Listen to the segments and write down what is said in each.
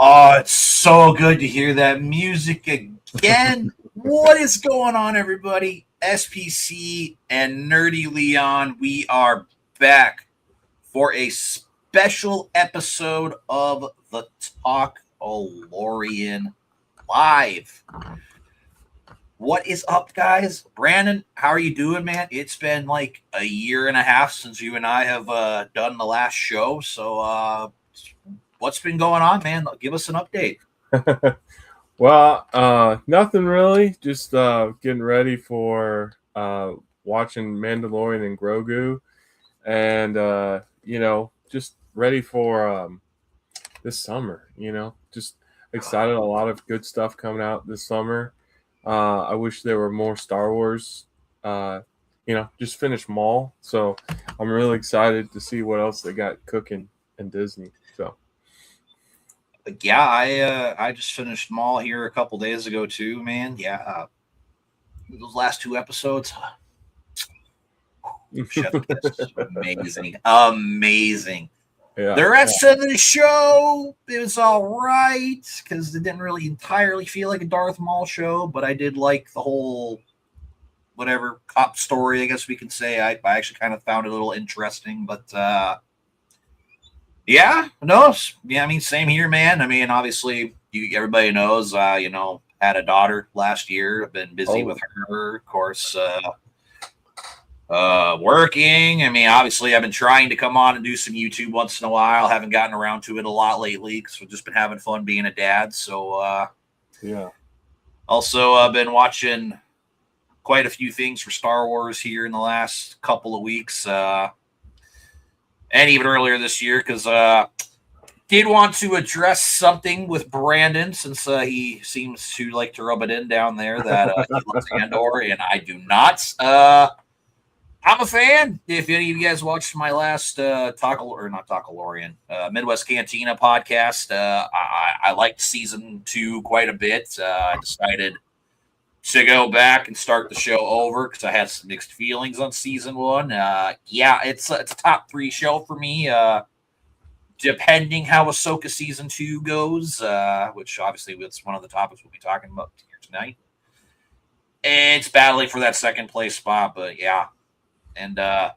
Oh, it's so good to hear that music again. What is going on, everybody? SPC and Nerdy Leon, we are back for a special episode of the Talkalorian Live. What is up, guys? Brandon, how are you doing, man? It's been like a year and a half since you and I have done the last show, so what's been going on, man? Give us an update. Well, nothing really. Just getting ready for watching Mandalorian and Grogu, and just ready for this summer. Just excited. A lot of good stuff coming out this summer. I wish there were more Star Wars. Just finished Maul, so I'm really excited to see what else they got cooking in Disney. So. Yeah, I just finished Maul here a couple days ago too, man. Yeah, those last two episodes, amazing. Yeah. The rest of the show, it was all right because it didn't really entirely feel like a Darth Maul show, but I did like the whole whatever cop story, I guess we can say. I actually kind of found it a little interesting, but yeah, no, yeah, I mean, same here, man. I mean, obviously, everybody knows, had a daughter last year. I've been busy with her, of course, working. I mean, obviously, I've been trying to come on and do some YouTube once in a while. Haven't gotten around to it a lot lately because we've just been having fun being a dad. So, yeah. Also, I've been watching quite a few things for Star Wars here in the last couple of weeks. And even earlier this year, because did want to address something with Brandon, since he seems to like to rub it in down there that he loves Andor, and I do not. I'm a fan. If any of you guys watched my last Talkalorian, Midwest Cantina podcast, I liked season 2 quite a bit. I decided to go back and start the show over because I had some mixed feelings on season 1. Yeah, it's a top 3 show for me. Depending how Ahsoka season 2 goes, which obviously it's one of the topics we'll be talking about here tonight. It's battling for that second place spot, but yeah. And I'm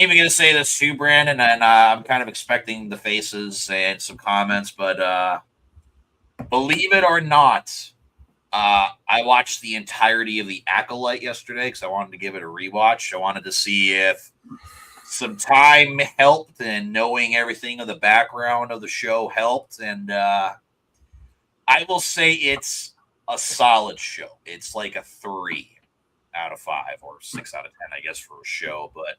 even going to say this too, Brandon, and I'm kind of expecting the faces and some comments, but believe it or not, I watched the entirety of The Acolyte yesterday because I wanted to give it a rewatch. I wanted to see if some time helped and knowing everything of the background of the show helped. And I will say it's a solid show. It's like a 3 out of 5 or 6 out of 10, I guess, for a show. But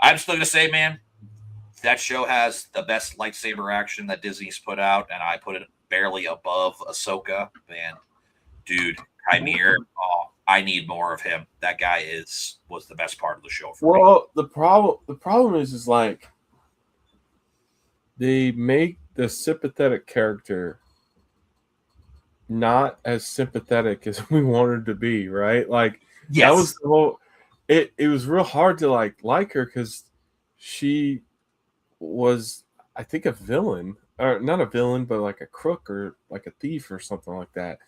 I'm still going to say, man, that show has the best lightsaber action that Disney's put out, and I put it barely above Ahsoka. And dude, Heir, I need more of him. That guy was the best part of the show for me. Well, the problem is like they make the sympathetic character not as sympathetic as we wanted to be, right? Like yes. That was the whole. It was real hard to like her because she was, I think, a villain, or not a villain, but like a crook or like a thief or something like that.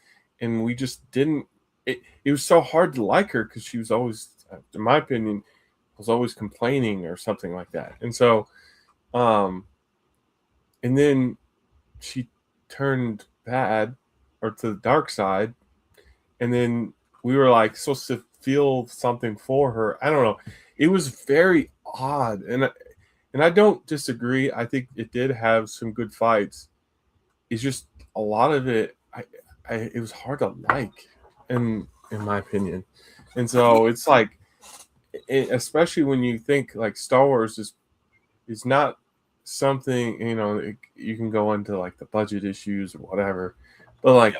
And we just didn't. It was so hard to like her because she was always, in my opinion, was always complaining or something like that. And so, and then she turned bad or to the dark side, and then we were like supposed to feel something for her. I don't know. It was very odd, and I don't disagree. I think it did have some good fights. It's just a lot of it. It was hard to like, in my opinion, and so it's like, especially when you think like Star Wars is not something, you can go into like the budget issues or whatever, but like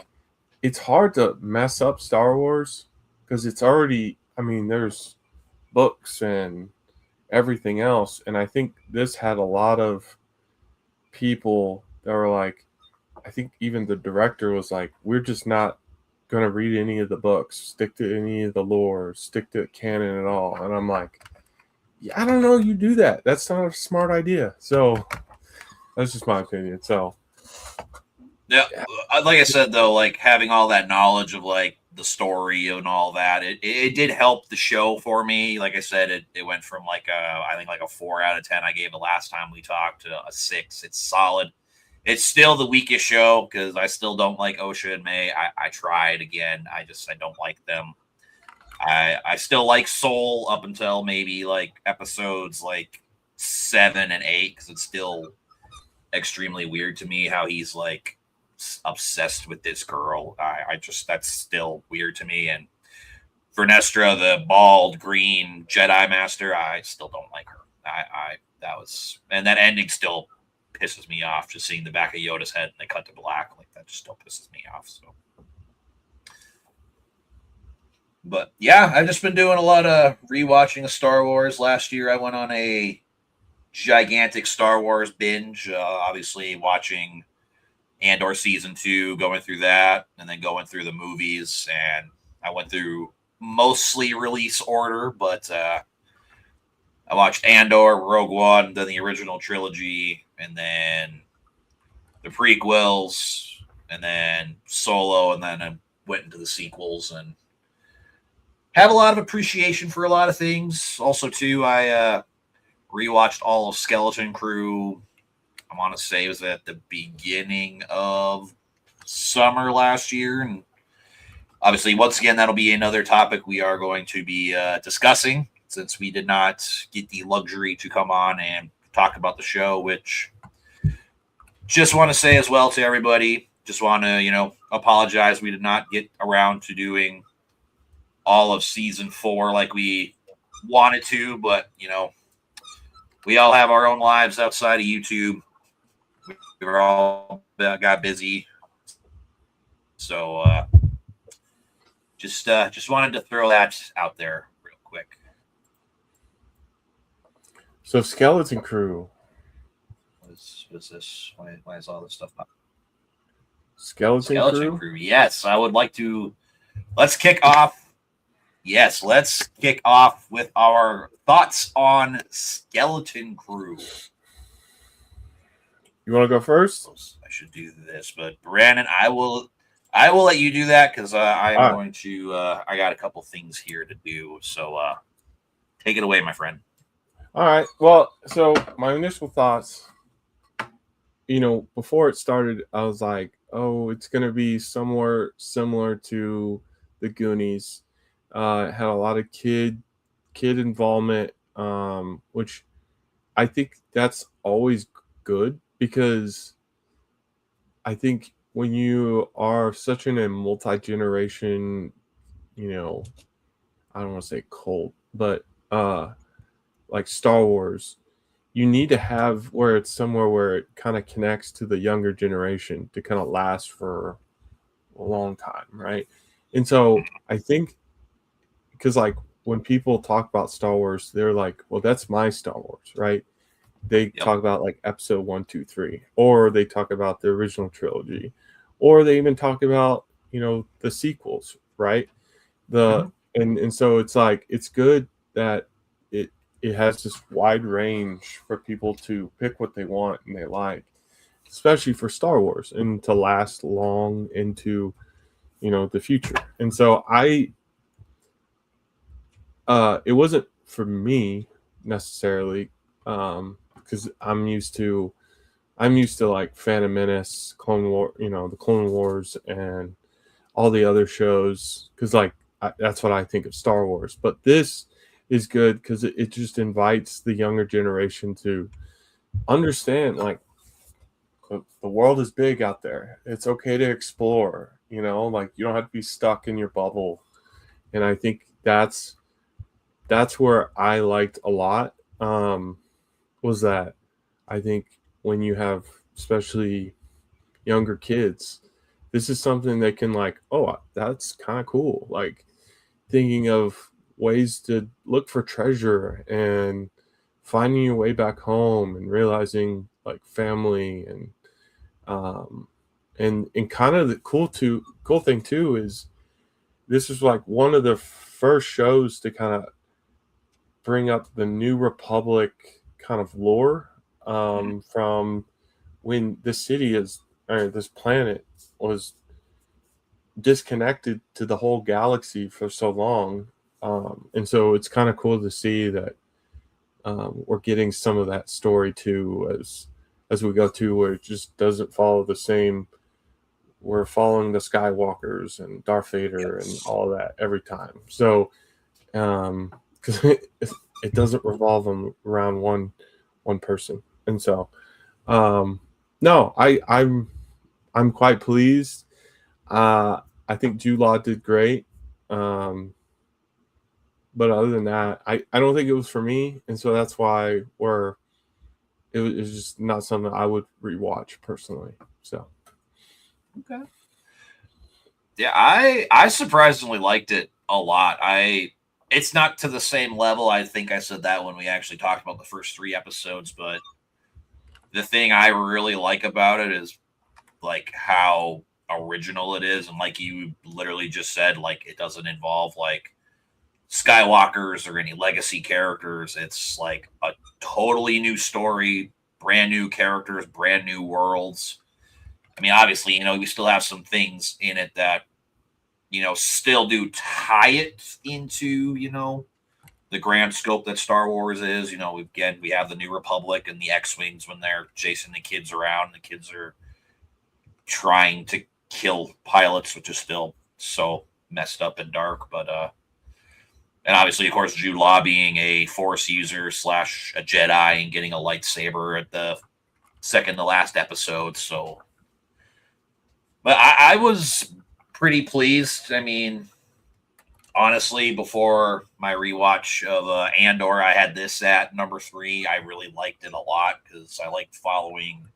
it's hard to mess up Star Wars because it's already. I mean, there's books and everything else, and I think this had a lot of people that were like. I think even the director was like, we're just not going to read any of the books, stick to any of the lore, stick to canon at all. And I'm like, yeah, I don't know you do that. That's not a smart idea. So that's just my opinion. So Yeah, like I said though, like having all that knowledge of like the story and all that, it did help the show for me. Like I said, it went from like I think like a 4 out of 10 I gave the last time we talked to a 6. It's solid. It's still the weakest show because I still don't like Osha and May. I tried again. I don't like them. I still like Soul up until maybe like episodes like 7 and 8 because it's still extremely weird to me how he's like obsessed with this girl. I just that's still weird to me. And Vernestra, the bald green Jedi Master, I still don't like her. I that was and that ending still pisses me off. Just seeing the back of Yoda's head and they cut to black like that just still pisses me off. So. But yeah, I've just been doing a lot of rewatching of Star Wars. Last year, I went on a gigantic Star Wars binge. Obviously, watching Andor season 2, going through that, and then going through the movies. And I went through mostly release order, but I watched Andor, Rogue One, then the original trilogy, and then the prequels, and then Solo, and then I went into the sequels and have a lot of appreciation for a lot of things. Also, too, I rewatched all of Skeleton Crew. I want to say it was at the beginning of summer last year, and obviously, once again, that'll be another topic we are going to be discussing since we did not get the luxury to come on and talk about the show. Which just want to say as well to everybody, just want to apologize. We did not get around to doing all of season 4 like we wanted to, but we all have our own lives outside of YouTube. We were all got busy, so just wanted to throw that out there real quick. So Skeleton Crew. What is this? Why is all this stuff up? Skeleton Crew? Yes, I would like to. Let's kick off. Yes, let's kick off with our thoughts on Skeleton Crew. You want to go first? I should do this, but Brandon, I will let you do that because I'm going to. I got a couple things here to do, so take it away, my friend. All right. Well, so my initial thoughts, before it started, I was like, oh, it's going to be somewhere similar to the Goonies. It had a lot of kid involvement, which I think that's always good because I think when you are such in a multi-generation, I don't want to say cult, but like Star Wars, you need to have where it's somewhere where it kind of connects to the younger generation to kind of last for a long time, right? And so I think because like when people talk about Star Wars, they're like, well, that's my Star Wars, right? They talk about like episode 1, 2, 3, or they talk about the original trilogy, or they even talk about, the sequels, right? And so it's like, it's good that it has this wide range for people to pick what they want and they like, especially for Star Wars and to last long into, the future. And so it wasn't for me necessarily because I'm used to like Phantom Menace, Clone War, the Clone Wars, and all the other shows because like that's what I think of Star Wars. But this is good because it just invites the younger generation to understand like the world is big out there. It's okay to explore. Like you don't have to be stuck in your bubble. And I think that's where I liked a lot was that I think when you have especially younger kids, this is something they can like, oh, that's kind of cool. Like thinking of ways to look for treasure and finding your way back home and realizing like family and kind of the cool thing too is this is like one of the first shows to kind of bring up the New Republic kind of lore from when the city is or this planet was disconnected to the whole galaxy for so long. And so it's kind of cool to see that we're getting some of that story too as we go to, where it just doesn't follow the same. We're following the Skywalkers and Darth Vader and all that every time. So because it doesn't revolve around one person, and so no, I'm quite pleased. I think Jude Law did great. But other than that, I don't think it was for me, and so that's why it was just not something I would rewatch personally. So Okay. Yeah, I surprisingly liked it a lot. It's not to the same level. I think I said that when we actually talked about the first 3 episodes, but the thing I really like about it is like how original it is, and like you literally just said, like it doesn't involve like Skywalkers or any legacy characters. It's like a totally new story, brand new characters, brand new worlds. I mean, obviously, we still have some things in it that, still do tie it into, the grand scope that Star Wars is. We have the New Republic and the X-Wings when they're chasing the kids around. The kids are trying to kill pilots, which is still so messed up and dark. But and obviously, of course, Jude Law being a Force user / a Jedi and getting a lightsaber at the second to last episode. So, but I was pretty pleased. I mean, honestly, before my rewatch of Andor, I had this at number 3. I really liked it a lot because I liked following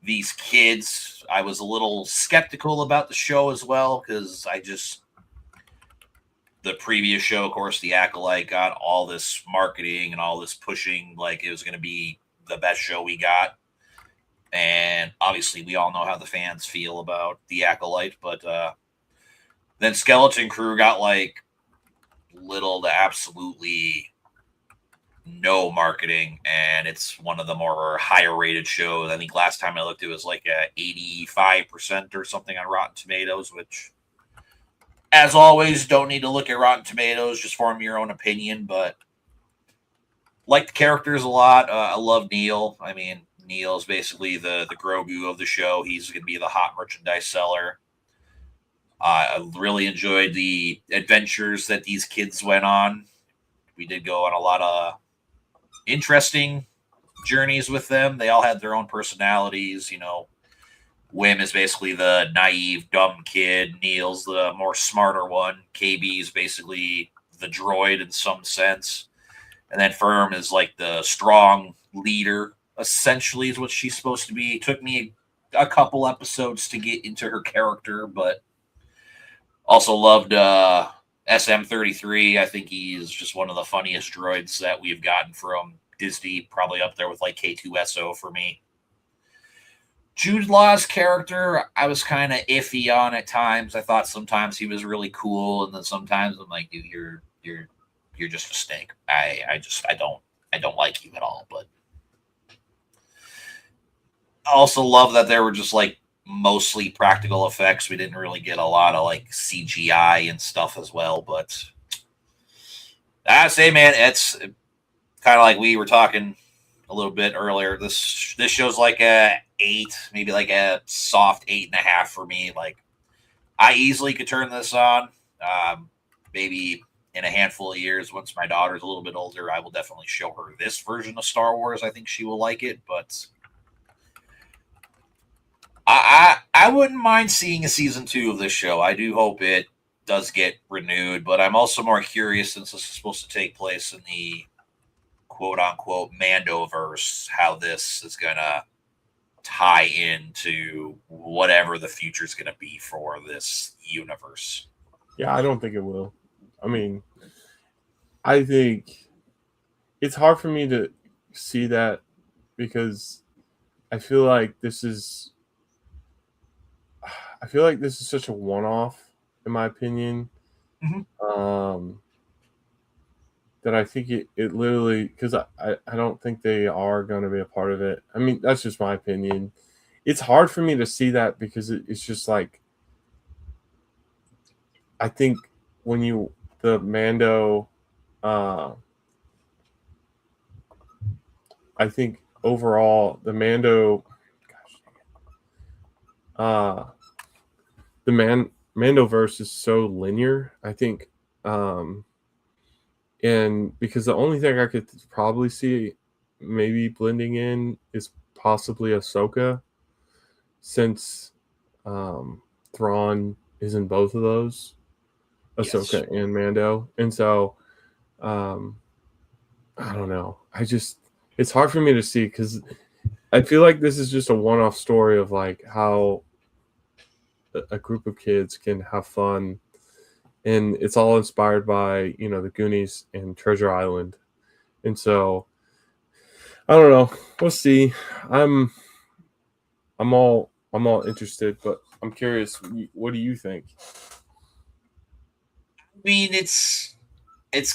these kids. I was a little skeptical about the show as well because the previous show, of course, The Acolyte, got all this marketing and all this pushing like it was going to be the best show we got. And obviously, we all know how the fans feel about The Acolyte, but then Skeleton Crew got like little to absolutely no marketing, and it's one of the more higher rated shows. I think last time I looked, it was like 85% or something on Rotten Tomatoes, which, as always, don't need to look at Rotten Tomatoes, just form your own opinion. But like the characters a lot. I love Neil. I mean, Neil is basically the Grogu of the show. He's going to be the hot merchandise seller. I really enjoyed the adventures that these kids went on. We did go on a lot of interesting journeys with them. They all had their own personalities. Wim is basically the naive, dumb kid. Neil's the more smarter one. KB is basically the droid in some sense. And then Firm is like the strong leader, essentially, is what she's supposed to be. It took me a couple episodes to get into her character, but also loved SM-33. I think he's just one of the funniest droids that we've gotten from Disney, probably up there with like K2SO for me. Jude Law's character, I was kind of iffy on at times. I thought sometimes he was really cool, and then sometimes I'm like, dude, you're just a snake. I don't like you at all. But I also love that there were just like mostly practical effects. We didn't really get a lot of like CGI and stuff as well. But I say, man, it's kind of like we were talking a little bit earlier. This show's like a 8, maybe like a soft 8.5 for me. Like I easily could turn this on. Maybe in a handful of years, once my daughter's a little bit older, I will definitely show her this version of Star Wars. I think she will like it, but I wouldn't mind seeing a season 2 of this show. I do hope it does get renewed, but I'm also more curious, since this is supposed to take place in the quote unquote Mandoverse, how this is gonna tie into whatever the future is gonna be for this universe. Yeah, I don't think it will. I mean, I think it's hard for me to see that because I feel like this is such a one-off, in my opinion. Mm-hmm. That I think it literally, because I don't think they are going to be a part of it. I mean, that's just my opinion. it's hard for me to see that because it's just like, I think when the Mando, uh, I think overall the Mando, uh, the Mandoverse is so linear. I think, and because the only thing I could probably see maybe blending in is possibly Ahsoka, since Thrawn is in both of those, Ahsoka Yes. and Mando, and so I don't know. It's hard for me to see because I feel like this is just a one-off story of like how a group of kids can have fun, and it's all inspired by the Goonies and Treasure Island, and so I don't know. We'll see. I'm I'm all interested, but I'm curious. What do you think? I mean, it's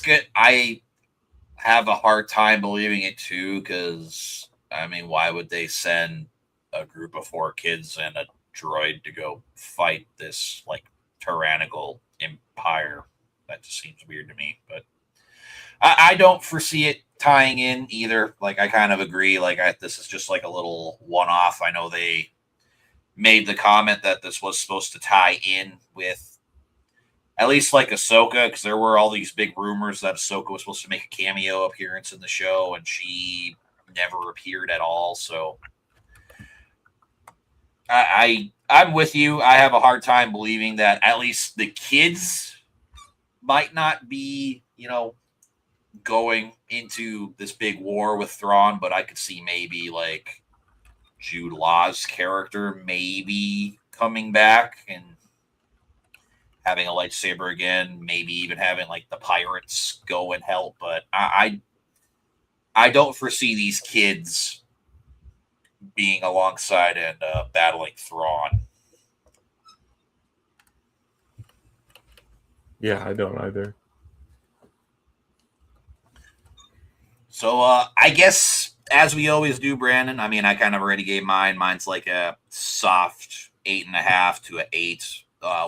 good. I have a hard time believing it too, because I mean, why would they send a group of 4 kids and a droid to go fight this like tyrannical empire? That just seems weird to me. But I don't foresee it tying in either. Like I kind of agree. Like this is just like a little one-off. I know they made the comment that this was supposed to tie in with at least like Ahsoka, because there were all these big rumors that Ahsoka was supposed to make a cameo appearance in the show, and she never appeared at all. So I'm with you. I have a hard time believing that at least the kids might not be, going into this big war with Thrawn, but I could see maybe like Jude Law's character maybe coming back and having a lightsaber again, maybe even having like the pirates go and help. But I don't foresee these kids being alongside and battling Thrawn. Yeah, I don't either. So I guess as we always do, Brandon. I mean, I kind of already gave mine. Mine's like a soft 8.5 to an 8.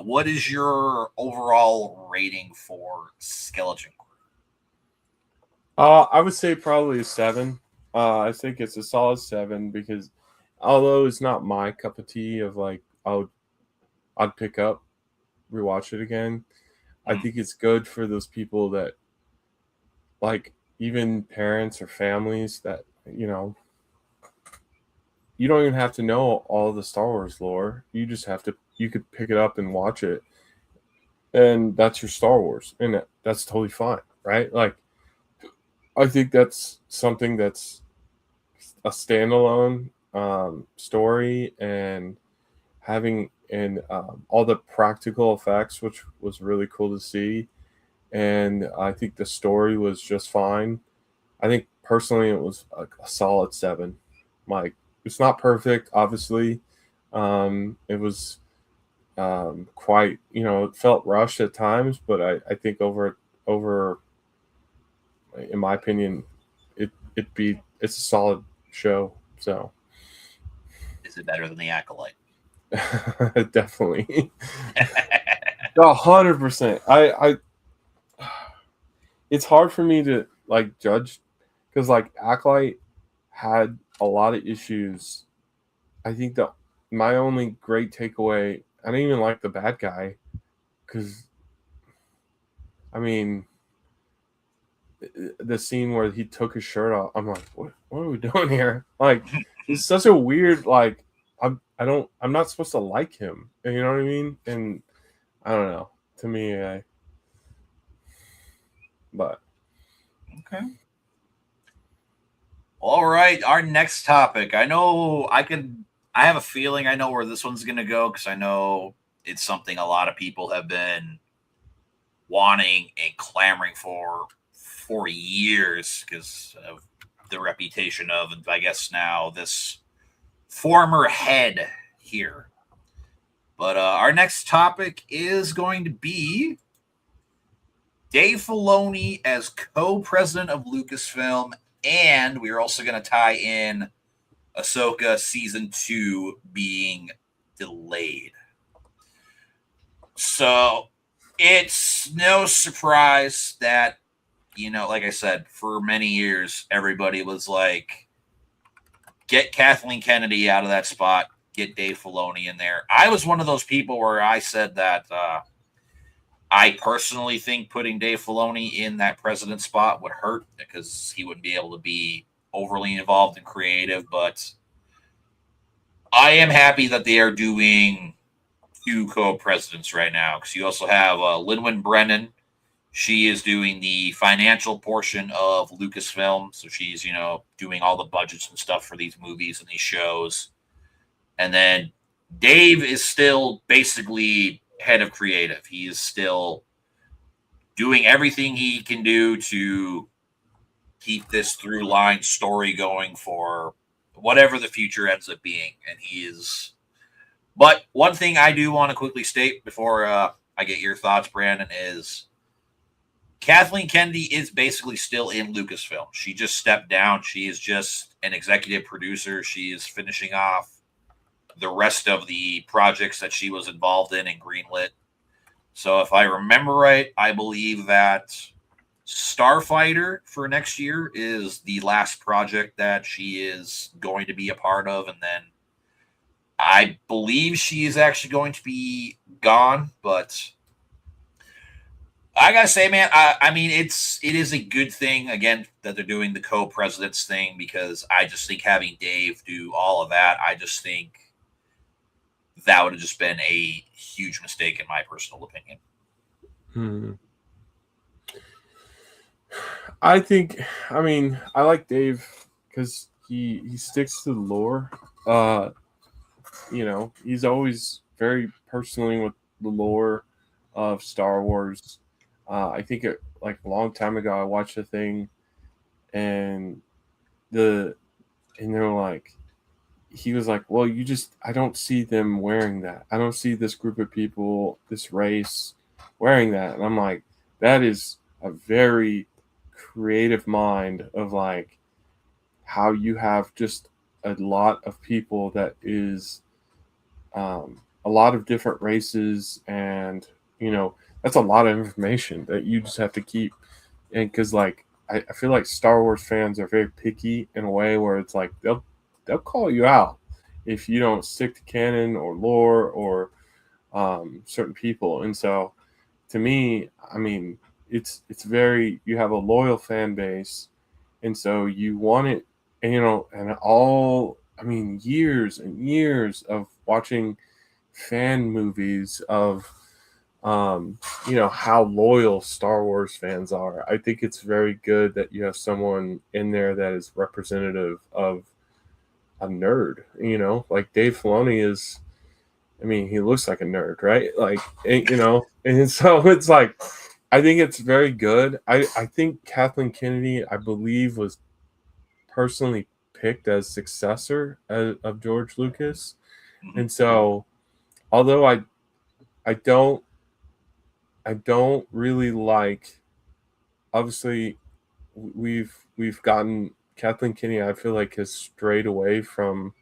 What is your overall rating for Skeleton Crew? I would say probably a 7. I think it's a solid 7 because although it's not my cup of tea of like I'd pick up, rewatch it again. I think it's good for those people that like, even parents or families that you don't even have to know all the Star Wars lore. You could pick it up and watch it, and that's your Star Wars, and that's totally fine, right? Like, I think that's something that's a standalone story, and having and all the practical effects, which was really cool to see. And I think the story was just fine. I think personally it was a solid 7. Like, it's not perfect, obviously. It was quite, it felt rushed at times, but I think over, in my opinion, it's a solid show. So Is it better than the Acolyte? definitely 100%. I it's hard for me to like judge because like Acolyte had a lot of issues. I think that my only great takeaway, I didn't even like the bad guy because I mean the scene where he took his shirt off. I'm like, what are we doing here? Like, it's such a weird like. I'm not supposed to like him. You know what I mean? And I don't know. To me, but Okay. All right. Our next topic. I have a feeling I know where this one's going to go because I know it's something a lot of people have been wanting and clamoring for years because of the reputation of, I guess, now this former head here. But our next topic is going to be Dave Filoni as co-president of Lucasfilm, and we're also going to tie in Ahsoka season 2 being delayed. So it's no surprise that, like I said, for many years, everybody was like, get Kathleen Kennedy out of that spot, get Dave Filoni in there. I was one of those people where I said that I personally think putting Dave Filoni in that president spot would hurt because he wouldn't be able to be overly involved and creative. But I am happy that they are doing 2 co-presidents right now, because you also have Lynwen Brennan. She is doing the financial portion of Lucasfilm, so she's doing all the budgets and stuff for these movies and these shows. And then Dave is still basically head of creative. He is still doing everything he can do to keep this through line story going for whatever the future ends up being. And he is. But one thing I do want to quickly state before I get your thoughts, Brandon, is Kathleen Kennedy is basically still in Lucasfilm. She just stepped down. She is just an executive producer. She is finishing off the rest of the projects that she was involved in and greenlit. So if I remember right, I believe that Starfighter for next year is the last project that she is going to be a part of. And then I believe she is actually going to be gone, but I gotta say, man, I mean, it is a good thing again that they're doing the co-presidents thing, because I just think having Dave do all of that, I just think that would have just been a huge mistake in my personal opinion. I like Dave because he sticks to the lore. He's always very personally with the lore of Star Wars. I think like a long time ago, I watched a thing, and they're like, he was like, well, I don't see them wearing that. I don't see this group of people, this race wearing that. And I'm like, that is a very creative mind of like how you have just a lot of people that is a lot of different races, and that's a lot of information that you just have to keep. And because like I feel like Star Wars fans are very picky in a way where it's like they'll call you out if you don't stick to canon or lore or certain people. And so to me, I mean, it's very, you have a loyal fan base, and so you want it. And years and years of watching fan movies of how loyal Star Wars fans are. I think it's very good that you have someone in there that is representative of a nerd. Like Dave Filoni is. I mean, he looks like a nerd, right? Like, and so it's like, I think it's very good. I think Kathleen Kennedy, I believe, was personally picked as successor of George Lucas. And so, although I don't really like, obviously we've gotten Kathleen Kennedy, I feel like, has strayed away from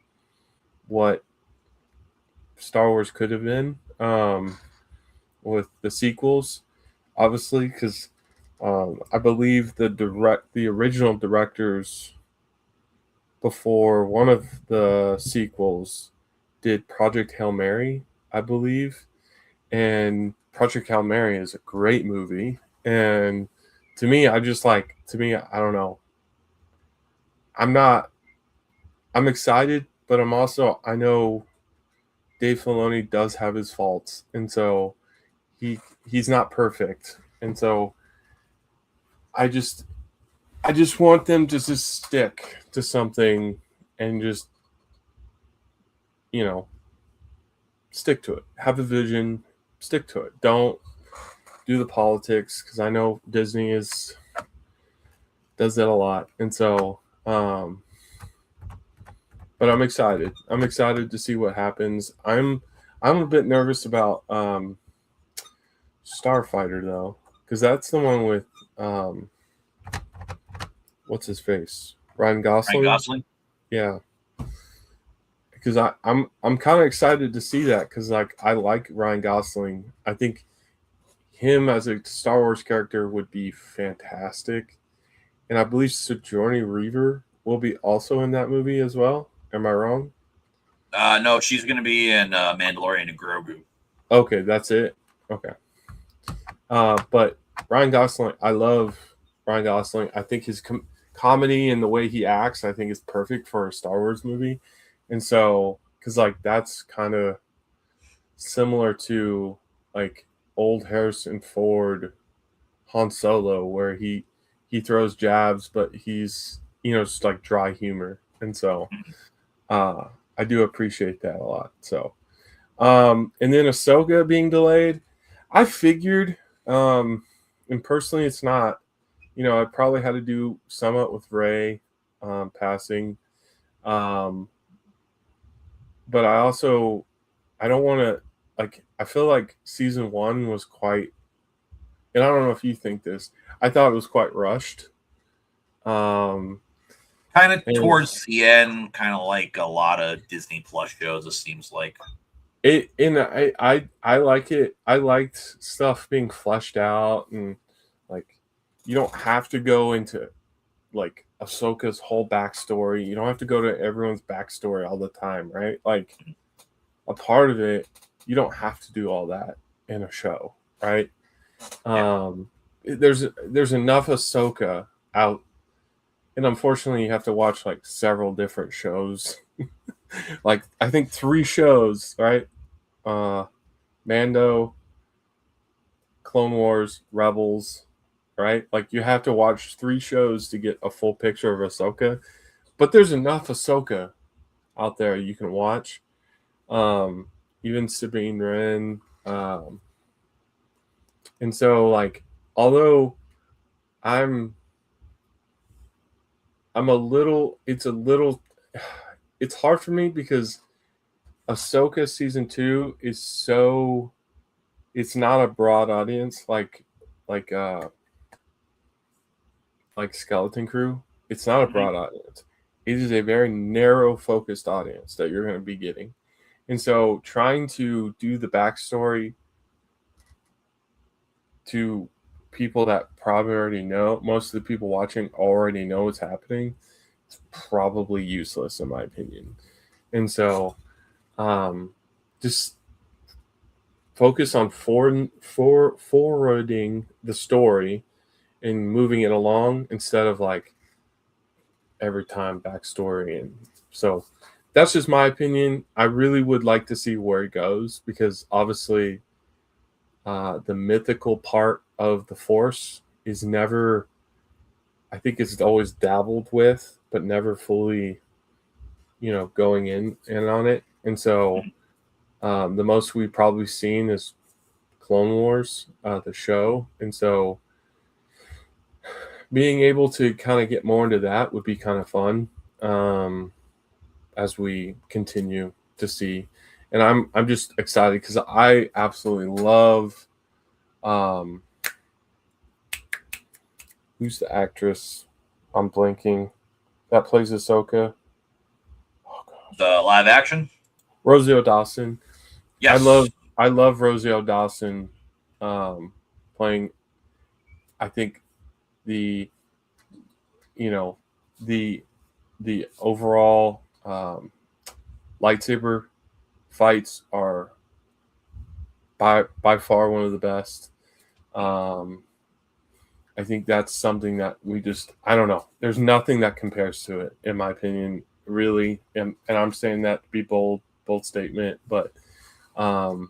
what Star Wars could have been with the sequels, obviously, because I believe the original directors before one of the sequels did Project Hail Mary, I believe, and Project Hail Mary is a great movie. And to me, I don't know. I'm excited, but I know Dave Filoni does have his faults, and so he's not perfect. And so I just want them to just stick to something and just stick to it. Have a vision, stick to it. Don't do the politics, because I know Disney does that a lot. And so but I'm excited. I'm excited to see what happens. I'm a bit nervous about Starfighter though, because that's the one with what's his face? Ryan Gosling. Ryan Gosling. Yeah. because I'm kind of excited to see that because like I like Ryan Gosling. I think him as a Star Wars character would be fantastic, and I believe Sigourney Weaver will be also in that movie as well. Am I wrong? No, she's going to be in Mandalorian and Grogu. Okay, that's it. Okay. But Ryan Gosling, I love Ryan Gosling. I think his comedy and the way he acts, I think is perfect for a Star Wars movie. And so, because like that's kind of similar to like old Harrison Ford Han Solo, where he throws jabs, but he's just like dry humor. And so I do appreciate that a lot. So and then Ahsoka being delayed, I figured, and personally, it's not. I probably had to do somewhat with Ray passing, but I don't want to like. I feel like season 1 was quite, and I don't know if you think this. I thought it was quite rushed. Kind of towards the end, kind of like a lot of Disney Plus shows. It seems like. I like it. I liked stuff being fleshed out, and like you don't have to go into like Ahsoka's whole backstory. You don't have to go to everyone's backstory all the time, right? Like a part of it, you don't have to do all that in a show, right? Yeah. There's enough Ahsoka out, and unfortunately, you have to watch like several different shows. Like I think 3 shows, right? Mando, Clone Wars, Rebels, right? Like you have to watch 3 shows to get a full picture of Ahsoka. But there's enough Ahsoka out there you can watch. Even Sabine Wren. And so like although I'm a little it's hard for me because Ahsoka season 2 is so it's not a broad audience like Skeleton Crew. It's not a broad audience. It is a very narrow focused audience that you're going to be getting. And so trying to do the backstory to people that probably already know, most of the people watching already know what's happening, it's probably useless in my opinion. And so just focus on forwarding the story and moving it along instead of like every time backstory. And so that's just my opinion. I really would like to see where it goes because obviously the mythical part of the Force is never, I think it's always dabbled with, but never fully, going in on it. And so the most we've probably seen is Clone Wars, the show. And so being able to kind of get more into that would be kind of fun as we continue to see. And I'm just excited because I absolutely love who's the actress? I'm blanking. That plays Ahsoka. Oh, the live action? Rosario Dawson. Yes. I love Rosario Dawson playing, I think the overall lightsaber fights are by far one of the best. I think that's something that I don't know. There's nothing that compares to it, in my opinion, really. And I'm saying that to be bold statement, but one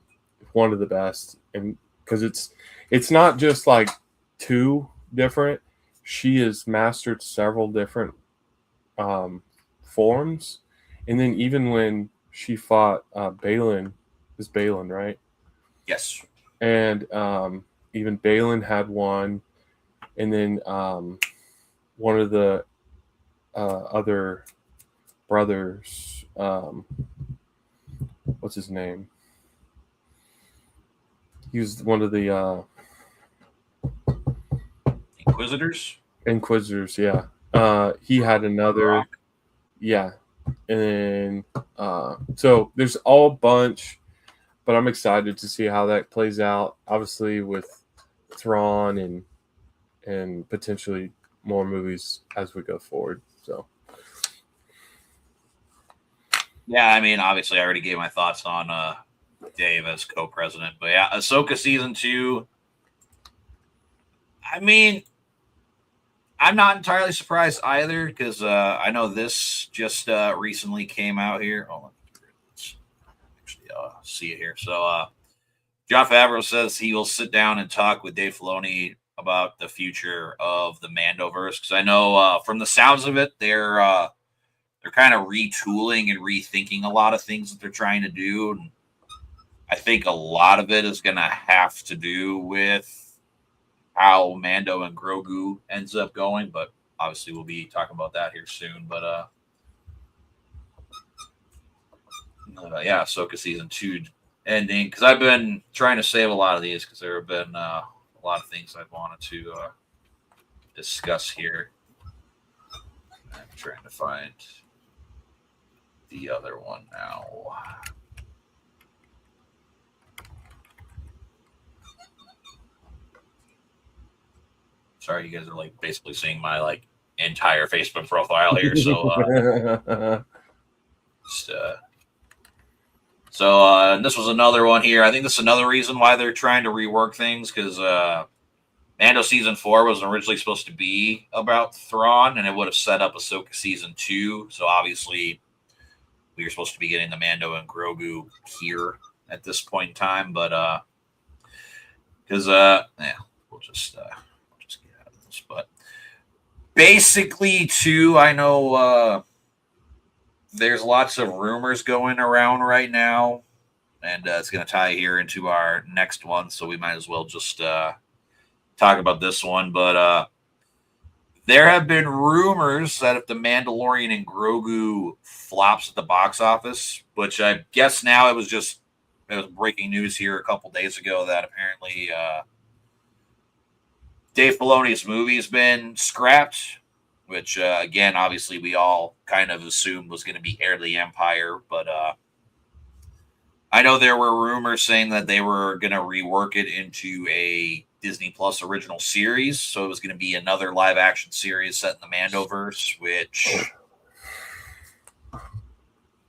of the best. And because it's not just like 2 different. She has mastered several different forms. And then even when she fought Balin, is Balin, right? Yes. And even Balin had one. And then one of the other brothers, what's his name? He was one of the Inquisitors. Yeah. He had another. Yeah. and so there's all bunch, but I'm excited to see how that plays out. Obviously, with Thrawn and potentially more movies as we go forward. So Yeah, I mean, obviously, I already gave my thoughts on Dave as co-president, but yeah, Ahsoka season 2. I mean, I'm not entirely surprised either because I know this just recently came out here. Oh, let's actually see it here. So, Jon Favreau says he will sit down and talk with Dave Filoni about the future of the Mandoverse because I know from the sounds of it, they're kind of retooling and rethinking a lot of things that they're trying to do. And I think a lot of it is going to have to do with how Mando and Grogu ends up going, but obviously we'll be talking about that here soon. But yeah, Ahsoka season 2 ending because I've been trying to save a lot of these because there have been a lot of things I've wanted to discuss here. I'm trying to find the other one now. Sorry, you guys are like basically seeing my like entire Facebook profile here. So this was another one here. I think this is another reason why they're trying to rework things because Mando season 4 was originally supposed to be about Thrawn, and it would have set up Ahsoka season 2. So obviously, we were supposed to be getting the Mando and Grogu here at this point in time, but because yeah, we'll just get out of this. But basically, too, I know there's lots of rumors going around right now, and it's going to tie here into our next one, so we might as well just talk about this one. But there have been rumors that if the Mandalorian and Grogu flops at the box office, which I guess now it was breaking news here a couple days ago that apparently Dave Filoni's movie has been scrapped, which again, obviously we all kind of assumed was going to be Heir to the Empire, but I know there were rumors saying that they were going to rework it into a Disney Plus original series, so it was going to be another live action series set in the Mandoverse, which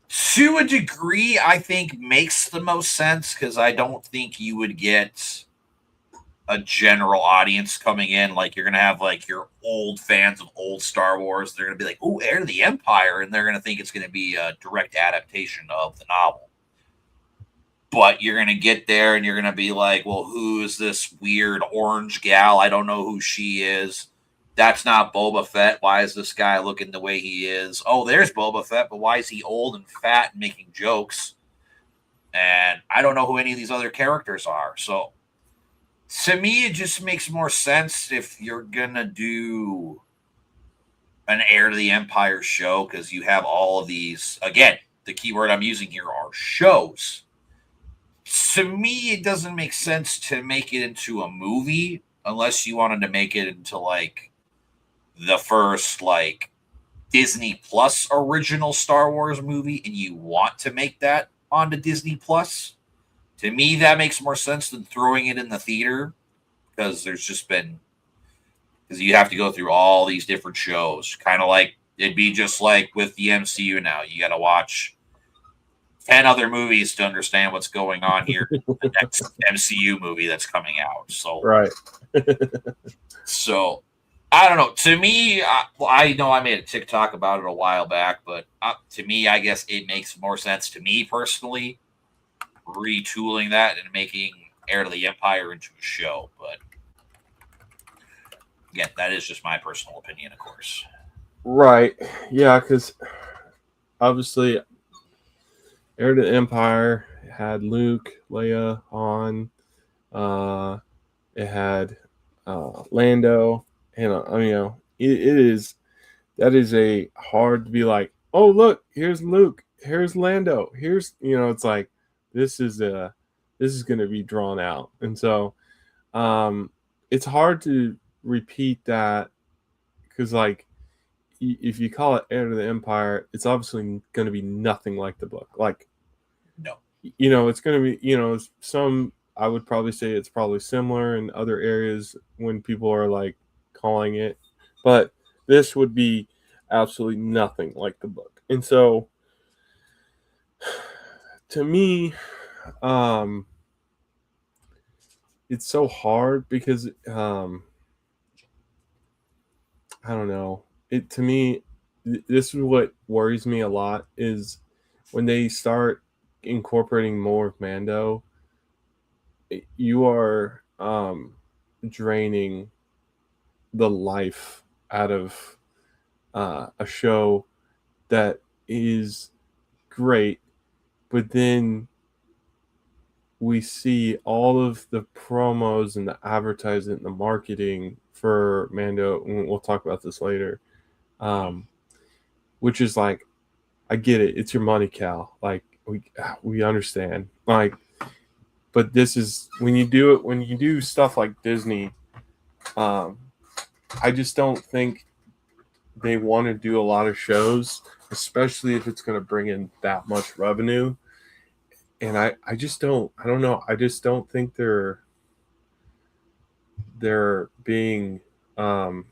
to a degree I think makes the most sense because I don't think you would get a general audience coming in. Like you're going to have like your old fans of old Star Wars. They're going to be like, "Oh, Heir to the Empire," and they're going to think it's going to be a direct adaptation of the novel. But you're going to get there and you're going to be like, well, who is this weird orange gal? I don't know who she is. That's not Boba Fett. Why is this guy looking the way he is? Oh, there's Boba Fett, but why is he old and fat and making jokes? And I don't know who any of these other characters are. So to me, it just makes more sense if you're going to do an Heir to the Empire show because you have all of these. Again, the keyword I'm using here are shows. To me, it doesn't make sense to make it into a movie unless you wanted to make it into like the first like Disney Plus original Star Wars movie and you want to make that onto Disney Plus. To me, that makes more sense than throwing it in the theater because there's just been because you have to go through all these different shows. Kind of like it'd be just like with the MCU now. You got to watch 10 other movies to understand what's going on here in the next MCU movie that's coming out. So, right. So, I don't know. To me, I know I made a TikTok about it a while back, but to me, I guess it makes more sense to me personally retooling that and making Heir to the Empire into a show. But again, that is just my personal opinion, of course. Right. Yeah, because obviously Heir to the Empire had Luke, Leia, Han. It had Lando, and that is a hard to be like, oh look, here's Luke, here's Lando, here's it's like this is going to be drawn out, and so it's hard to repeat that because like if you call it Heir to the Empire, it's obviously going to be nothing like the book. Like, No. it's going to be, some, I would probably say it's probably similar in other areas when people are like calling it, but this would be absolutely nothing like the book. And so to me, it's so hard because I don't know. It to me, this is what worries me a lot is when they start incorporating more of Mando. You are draining the life out of a show that is great, but then we see all of the promos and the advertising and the marketing for Mando, and we'll talk about this later, which is like, I get it, it's your money, Cal. Like we understand. Like, but this is when you do stuff like Disney. I just don't think they want to do a lot of shows, especially if it's going to bring in that much revenue. And I don't know. I just don't think they're being, I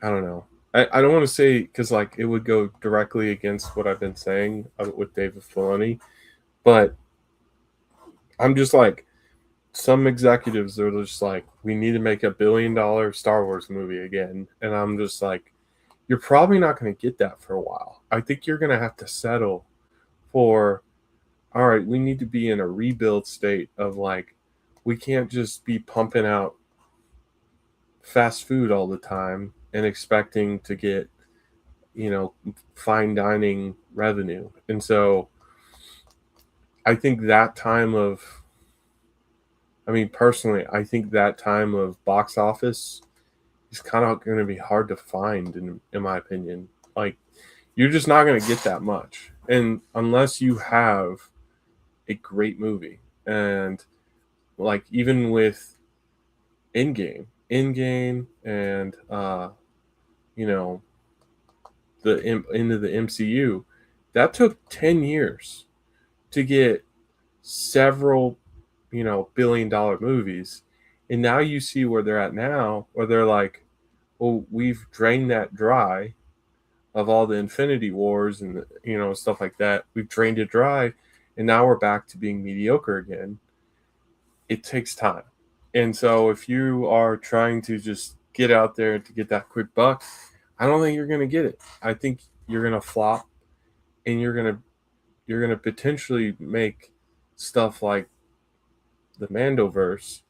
don't know. I don't want to say, because like it would go directly against what I've been saying with David Filoni, but I'm just like, some executives are just like, we need to make $1 billion Star Wars movie again. And I'm just like, you're probably not going to get that for a while. I think you're going to have to settle for, all right, we need to be in a rebuild state of like, we can't just be pumping out fast food all the time and expecting to get, fine dining revenue. And so I think that time of, personally, I think that time of box office is kind of going to be hard to find, in my opinion. Like, you're just not going to get that much. And unless you have a great movie. And like, even with Endgame and, the into the MCU, that took 10 years to get several billion-dollar movies. And now you see where they're at now, where they're like, well, we've drained that dry of all the Infinity Wars and stuff like that. We've drained it dry, and now we're back to being mediocre again. It takes time. And so if you are trying to just get out there to get that quick buck, I don't think you're going to get it. I think you're going to flop, and you're going to potentially make stuff like the Mandoverse,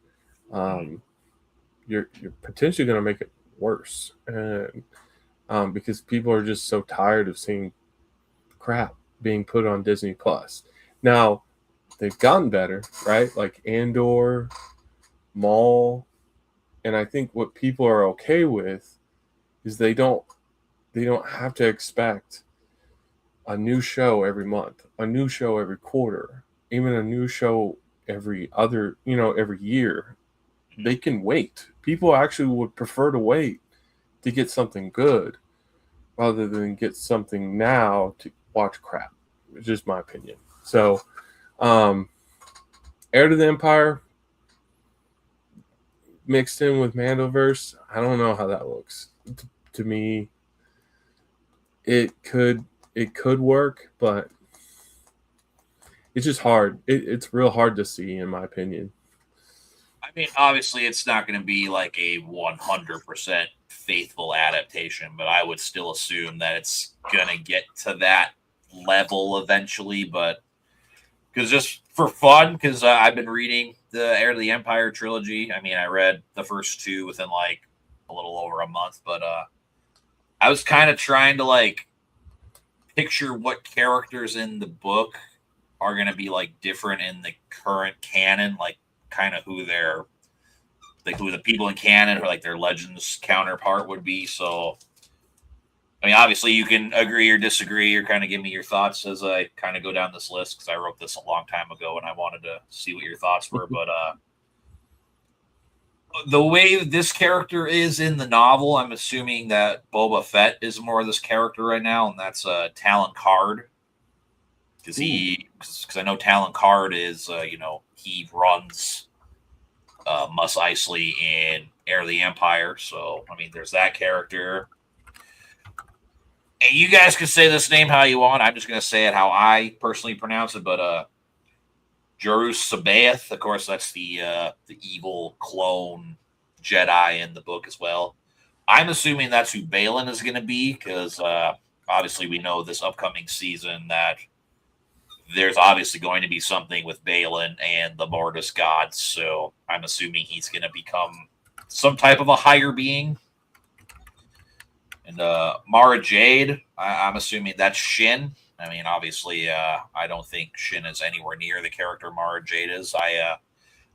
you're potentially going to make it worse, and because people are just so tired of seeing crap being put on Disney Plus. Now they've gotten better, right? Like Andor, Maul, and I think what people are okay with is they don't have to expect a new show every month, a new show every quarter, even a new show every year. They can wait. People actually would prefer to wait to get something good rather than get something now to watch crap. It's just my opinion. So, Heir to the Empire mixed in with Mandoverse, I don't know how that looks. To me, it could work, but it's just hard. It's real hard to see, in my opinion. I mean, obviously, it's not going to be like a 100% faithful adaptation, but I would still assume that it's going to get to that level eventually. But because just for fun, because I've been reading the Heir to the Empire trilogy. I mean, I read the first two within like a little over a month, but I was kind of trying to like picture what characters in the book are going to be like different in the current canon, like kind of who they're like, who the people in canon or like their Legends counterpart would be. So, I mean, obviously you can agree or disagree or kind of give me your thoughts as I kind of go down this list, because I wrote this a long time ago and I wanted to see what your thoughts were. But the way this character is in the novel, I'm assuming that Boba Fett is more of this character right now, and that's Talon Card. Because I know Talon Card is, he runs Mos Eisley in Heir of the Empire. So, I mean, there's that character. And you guys can say this name how you want. I'm just going to say it how I personally pronounce it. But Jerus Sabaoth, of course, that's the evil clone Jedi in the book as well. I'm assuming that's who Balin is going to be because obviously we know this upcoming season that there's obviously going to be something with Balin and the Mortis gods. So I'm assuming he's going to become some type of a higher being. And Mara Jade, I'm assuming that's Shin. I mean, obviously, I don't think Shin is anywhere near the character Mara Jade is.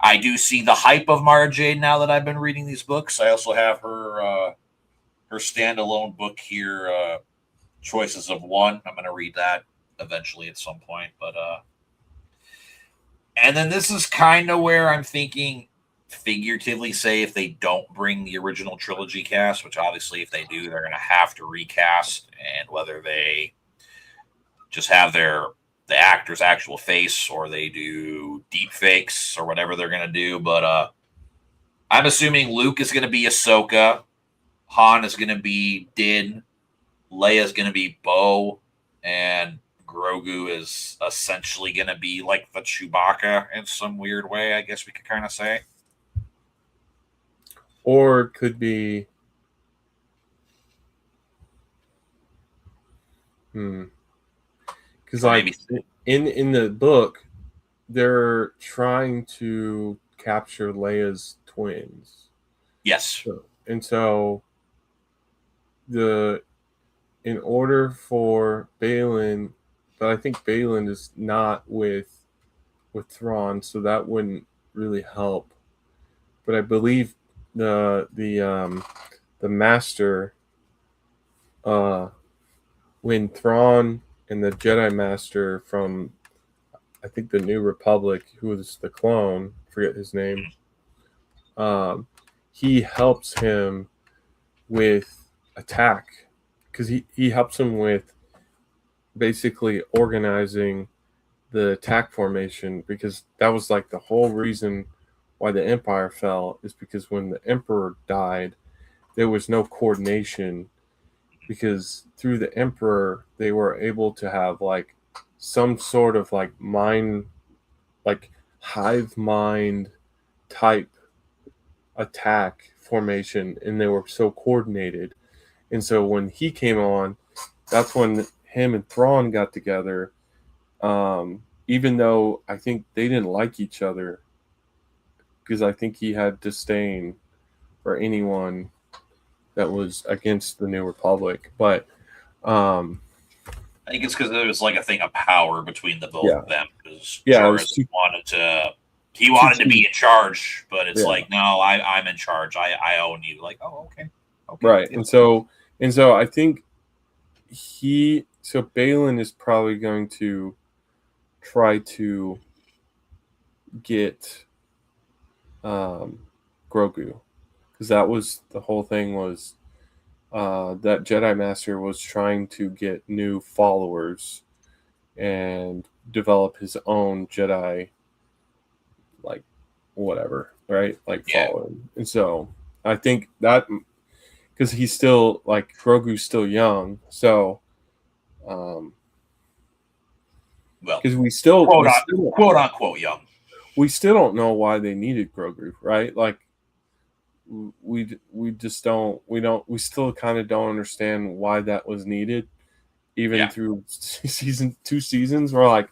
I do see the hype of Mara Jade now that I've been reading these books. I also have her standalone book here, Choices of One. I'm going to read that eventually at some point. But and then this is kind of where I'm thinking, figuratively say, if they don't bring the original trilogy cast, which obviously if they do, they're going to have to recast, and whether they just have the actor's actual face or they do deep fakes or whatever they're going to do. But I'm assuming Luke is going to be Ahsoka, Han is going to be Din, Leia is going to be Bo, and Grogu is essentially going to be like the Chewbacca in some weird way, I guess we could kind of say. Or it could be because like in the book they're trying to capture Leia's twins. Yes. So in order for Balin, but I think Balin is not with Thrawn, so that wouldn't really help. But I believe the Master, when Thrawn and the Jedi Master from, I think, the New Republic, who is the clone, I forget his name, he helps him with attack, because he helps him with basically organizing the attack formation, because that was like the whole reason why the Empire fell, is because when the Emperor died, there was no coordination, because through the Emperor they were able to have like some sort of like mind, like hive mind type attack formation, and they were so coordinated. And so when he came on, that's when him and Thrawn got together, even though I think they didn't like each other, because I think he had disdain for anyone that was against the New Republic. But I think it's because there was like a thing of power between the both of them. Because wanted to be in charge, but it's like, no, I'm in charge. I own you. Like, oh, okay. Right. And so I think Balin is probably going to try to get Grogu, because that was the whole thing, was that Jedi Master was trying to get new followers and develop his own Jedi, like whatever, right? Like following. And so I think that, because he's still, like, Grogu's still young, so because we still quote unquote young. We still don't know why they needed Grogu, right? Like, we still kind of don't understand why that was needed, even through two seasons. We're like,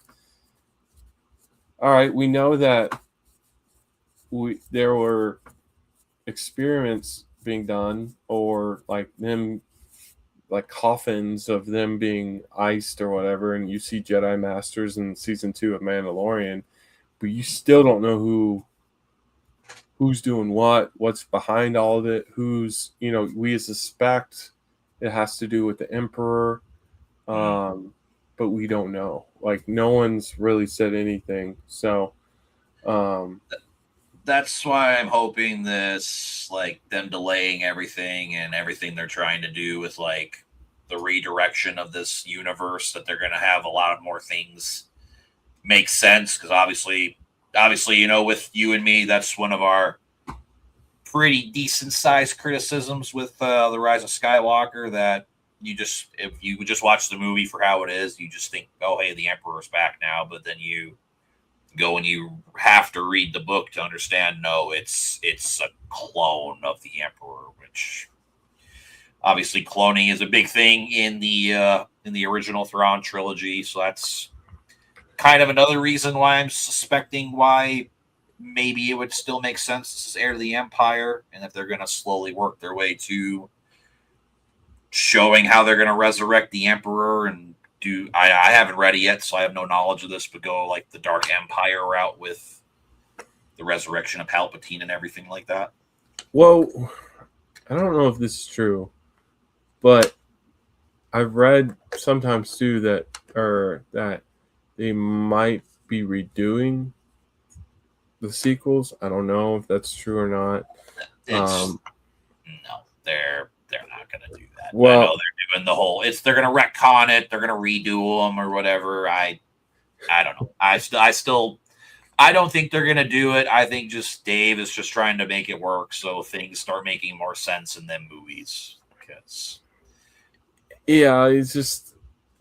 all right, we know that there were experiments being done, or like them, like coffins of them being iced or whatever, and you see Jedi Masters in season 2 of Mandalorian, but you still don't know who's doing what's behind all of it, we suspect it has to do with the Emperor, but we don't know. Like, no one's really said anything. So that's why I'm hoping this, like, them delaying everything and everything they're trying to do with, like, the redirection of this universe, that they're going to have a lot more things make sense. Because obviously, with you and me, that's one of our pretty decent sized criticisms with the Rise of Skywalker, that if you just watch the movie for how it is, you just think, oh, hey, the Emperor's back now. But then you go and you have to read the book to understand, no, it's a clone of the Emperor, which obviously cloning is a big thing in the original Thrawn trilogy. So that's kind of another reason why I'm suspecting why maybe it would still make sense. This is Heir to the Empire, and if they're going to slowly work their way to showing how they're going to resurrect the Emperor and I haven't read it yet, so I have no knowledge of this, but go like the Dark Empire route with the resurrection of Palpatine and everything like that. Well, I don't know if this is true, but I've read sometimes too that they might be redoing the sequels. I don't know if that's true or not. No, they're not going to do that. Well, I know they're doing the whole. They're going to retcon it. They're going to redo them or whatever. I don't know. I don't think they're going to do it. I think just Dave is just trying to make it work so things start making more sense in them movies. Because yeah, it's just,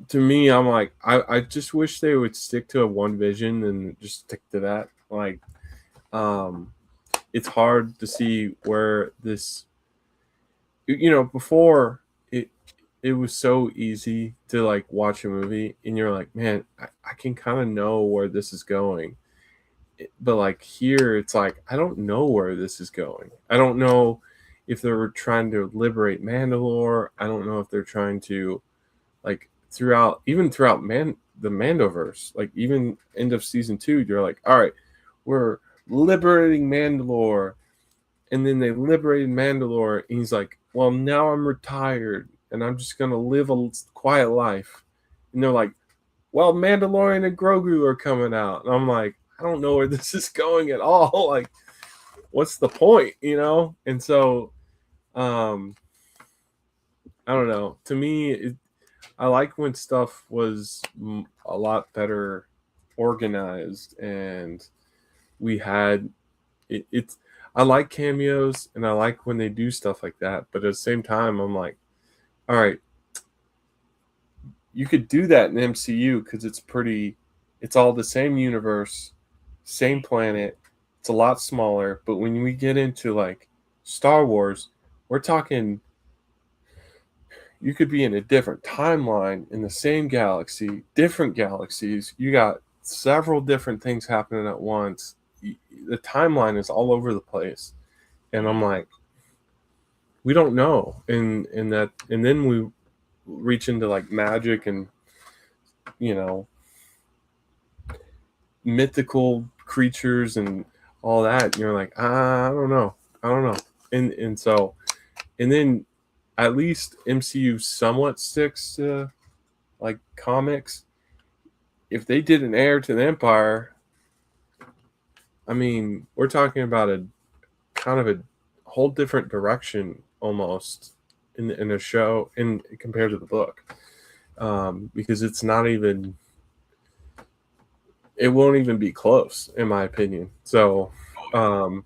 to me, I'm like, I just wish they would stick to a one vision and just stick to that. Like, it's hard to see where this, before it was so easy to like watch a movie and you're like, man, I can kind of know where this is going. But like here, it's like, I don't know where this is going. I don't know if they're trying to liberate Mandalore. I don't know if they're trying to, like, throughout the Mandoverse, like even end of season 2, you're like, all right, we're liberating Mandalore. And then they liberated Mandalore, and he's like, well, now I'm retired, and I'm just going to live a quiet life. And they're like, well, Mandalorian and Grogu are coming out. And I'm like, I don't know where this is going at all. Like, what's the point, And so, I don't know. To me, I like when stuff was a lot better organized, and we had it's. I like cameos, and I like when they do stuff like that. But at the same time, I'm like, all right, you could do that in MCU because it's all the same universe, same planet. It's a lot smaller. But when we get into like Star Wars, we're talking, you could be in a different timeline in the same galaxy, different galaxies. You got several different things happening at once. The timeline is all over the place. And I'm like, we don't know. And then we reach into like magic and, mythical creatures and all that. And you're like, I don't know. And so, and then at least MCU somewhat sticks to like comics. If they did an Heir to the Empire, I mean, we're talking about a kind of a whole different direction almost in a show compared to the book, because it's not even, it won't even be close in my opinion. So, but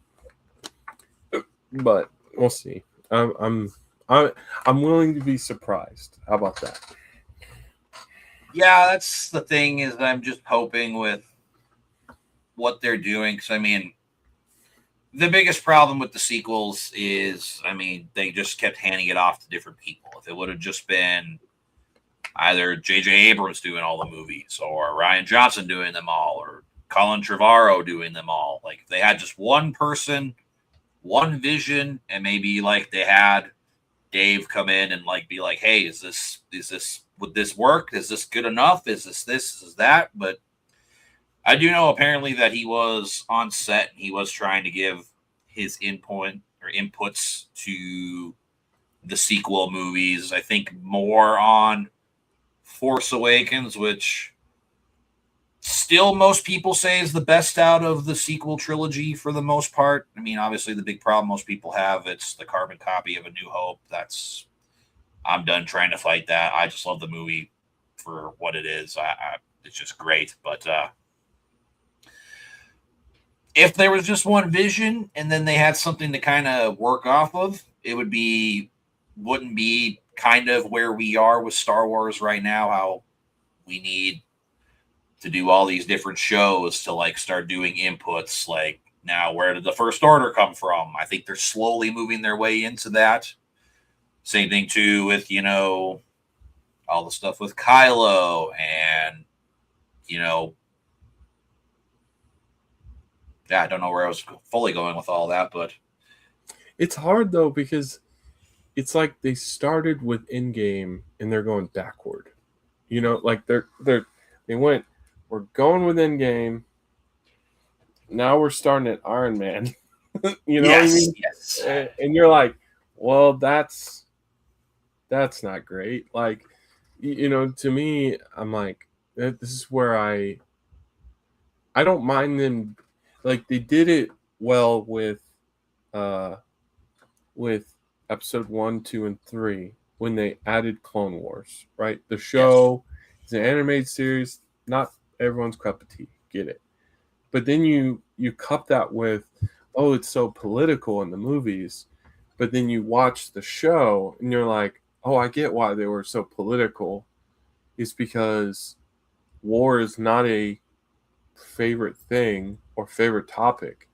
we'll see. I'm willing to be surprised. How about that? Yeah, that's the thing, is I'm just hoping with what they're doing. Because, I mean, the biggest problem with the sequels is, I mean, they just kept handing it off to different people. If it would have just been either J.J. Abrams doing all the movies, or Rian Johnson doing them all, or Colin Trevorrow doing them all, like, if they had just one person, one vision, and maybe like they had Dave come in and like be like, hey, is this would this work? Is this good enough? Is this is that? But I do know apparently that he was on set and he was trying to give his inputs to the sequel movies. I think more on Force Awakens, which still most people say is the best out of the sequel trilogy for the most part. I mean, obviously the big problem most people have, it's the carbon copy of A New Hope. I'm done trying to fight that. I just love the movie for what it is. It's just great. But if there was just one vision and then they had something to kind of work off of, it wouldn't be kind of where we are with Star Wars right now, how we need to do all these different shows to like start doing inputs. Like, now, where did the First Order come from? I think they're slowly moving their way into that. Same thing too with, all the stuff with Kylo and, I don't know where I was fully going with all that, but it's hard though, because it's like they started with Endgame and they're going backward. Like they went, we're going with Endgame. Now we're starting at Iron Man. You know what I mean? Yes. And you're like, well, that's not great. Like, to me, I'm like, this is where I don't mind them. Like, they did it well with episode 1, 2, and 3 when they added Clone Wars, right? The show is an animated series, not everyone's cup of tea, get it. But then you cup that with, oh, it's so political in the movies. But then you watch the show and you're like, oh, I get why they were so political. It's because war is not a favorite thing or favorite topic.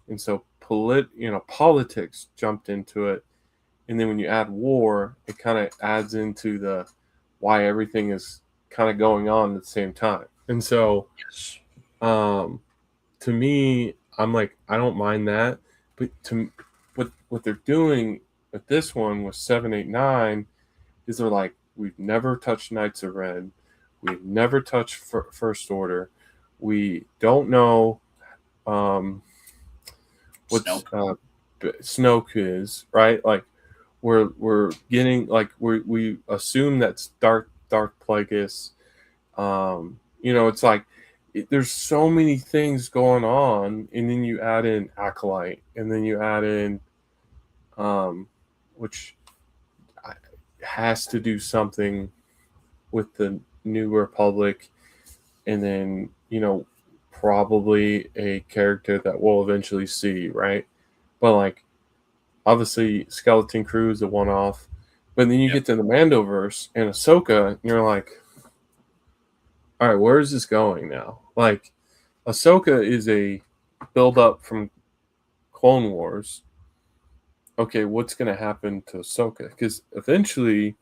And so politics jumped into it. And then when you add war, it kind of adds into the why everything is kind of going on at the same time. And so to me, I'm like, I don't mind that. But what they're doing with this one with 7, 8, 9 is they're like, we've never touched Knights of Ren. We've never touched First Order. We don't know what Snoke is, right? Like, we're getting, like, we assume that's Darth Plagueis. It's like, there's so many things going on, and then you add in Acolyte, and then you add in which has to do something with the New Republic, and then probably a character that we'll eventually see, right? But like, obviously Skeleton Crew is a one-off, but then you get to the Mandoverse and Ahsoka, and you're like, all right, where is this going now? Like, Ahsoka is a build-up from Clone Wars. Okay, what's going to happen to Ahsoka? Because eventually,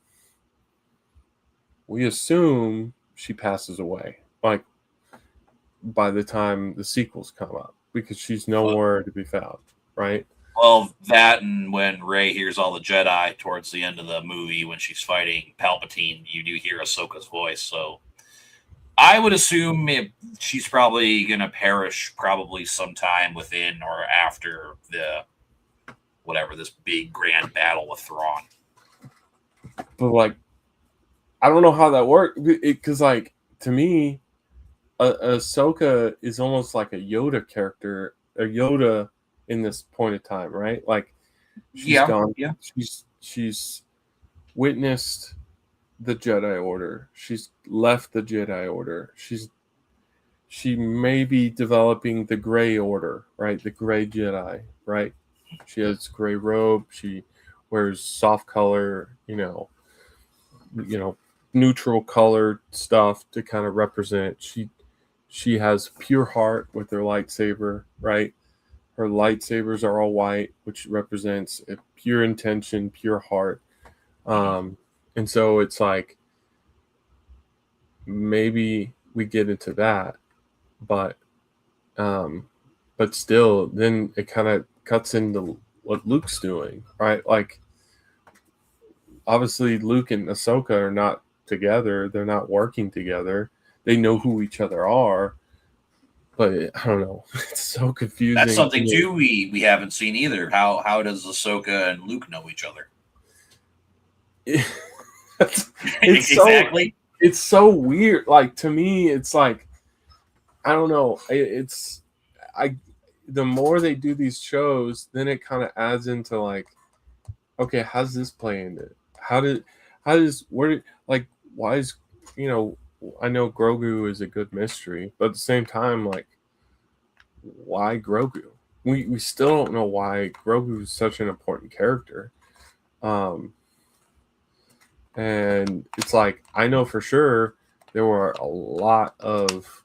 we assume she passes away. Like, by the time the sequels come up, because she's nowhere to be found, right? Well, that, and when Rey hears all the Jedi towards the end of the movie when she's fighting Palpatine, you do hear Ahsoka's voice. So I would assume she's probably going to perish probably sometime within or after this big grand battle with Thrawn. But like, I don't know how that works, because like, to me, Ahsoka is almost like a Yoda character, a Yoda in this point of time, right? Like, she's gone. Yeah. She's witnessed the Jedi Order. She's left the Jedi Order. She may be developing the Gray Order, right? The Gray Jedi, right? She has gray robe. She wears soft color, neutral colored stuff to kind of represent. She has pure heart with her lightsaber, right? Her lightsabers are all white, which represents a pure intention, pure heart. And so it's like, maybe we get into that, but still, then it kind of cuts into what Luke's doing, right? Like, obviously Luke and Ahsoka are not together. They're not working together. They know who each other are, but I don't know. It's so confusing. That's something too we haven't seen either. How does Ahsoka and Luke know each other? Exactly. It's so weird. Like, to me, it's like, I don't know. I the more they do these shows, then it kind of adds into like, okay, how's this play into it? How does where like why is you know I know Grogu is a good mystery, but at the same time, like, why Grogu? We still don't know why Grogu is such an important character. Um, and it's like I know for sure there were a lot of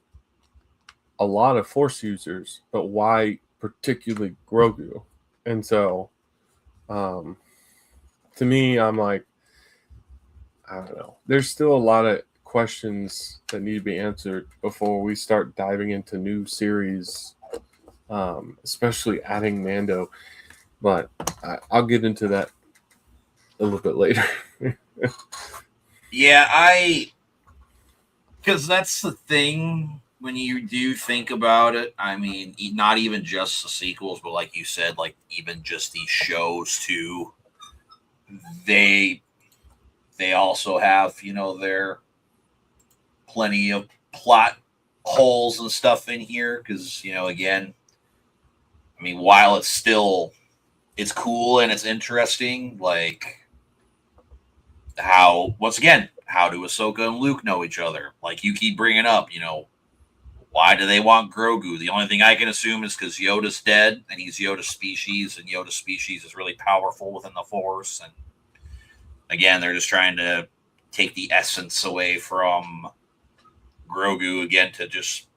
Force users, but why particularly Grogu? And so, um, to me, I'm like, I don't know. There's still a lot of questions that need to be answered before we start diving into new series, especially adding Mando. But I'll get into that a little bit later. Yeah, because that's the thing when you do think about it. I mean, not even just the sequels, but like you said, like even just these shows too. They they also have their plenty of plot holes and stuff in here because again, I mean, while it's cool and it's interesting, like how do Ahsoka and Luke know each other? Like you keep bringing up, why do they want Grogu? The only thing I can assume is because Yoda's dead and he's Yoda's species, and Yoda's species is really powerful within the Force. And again, they're just trying to take the essence away from Grogu again to just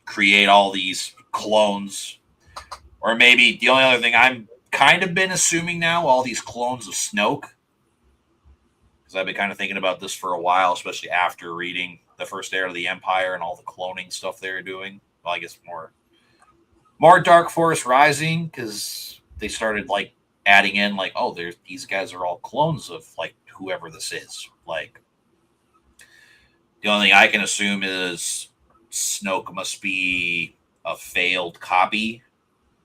create all these clones. Or maybe the only other thing I'm kind of been assuming now, all these clones of Snoke, because I've been kind of thinking about this for a while, especially after reading the first Heir of the Empire and all the cloning stuff they're doing. Well, I guess more Dark Force Rising, because they started like adding in like, oh, these guys are all clones of like whoever this is. Like the only thing I can assume is Snoke must be a failed copy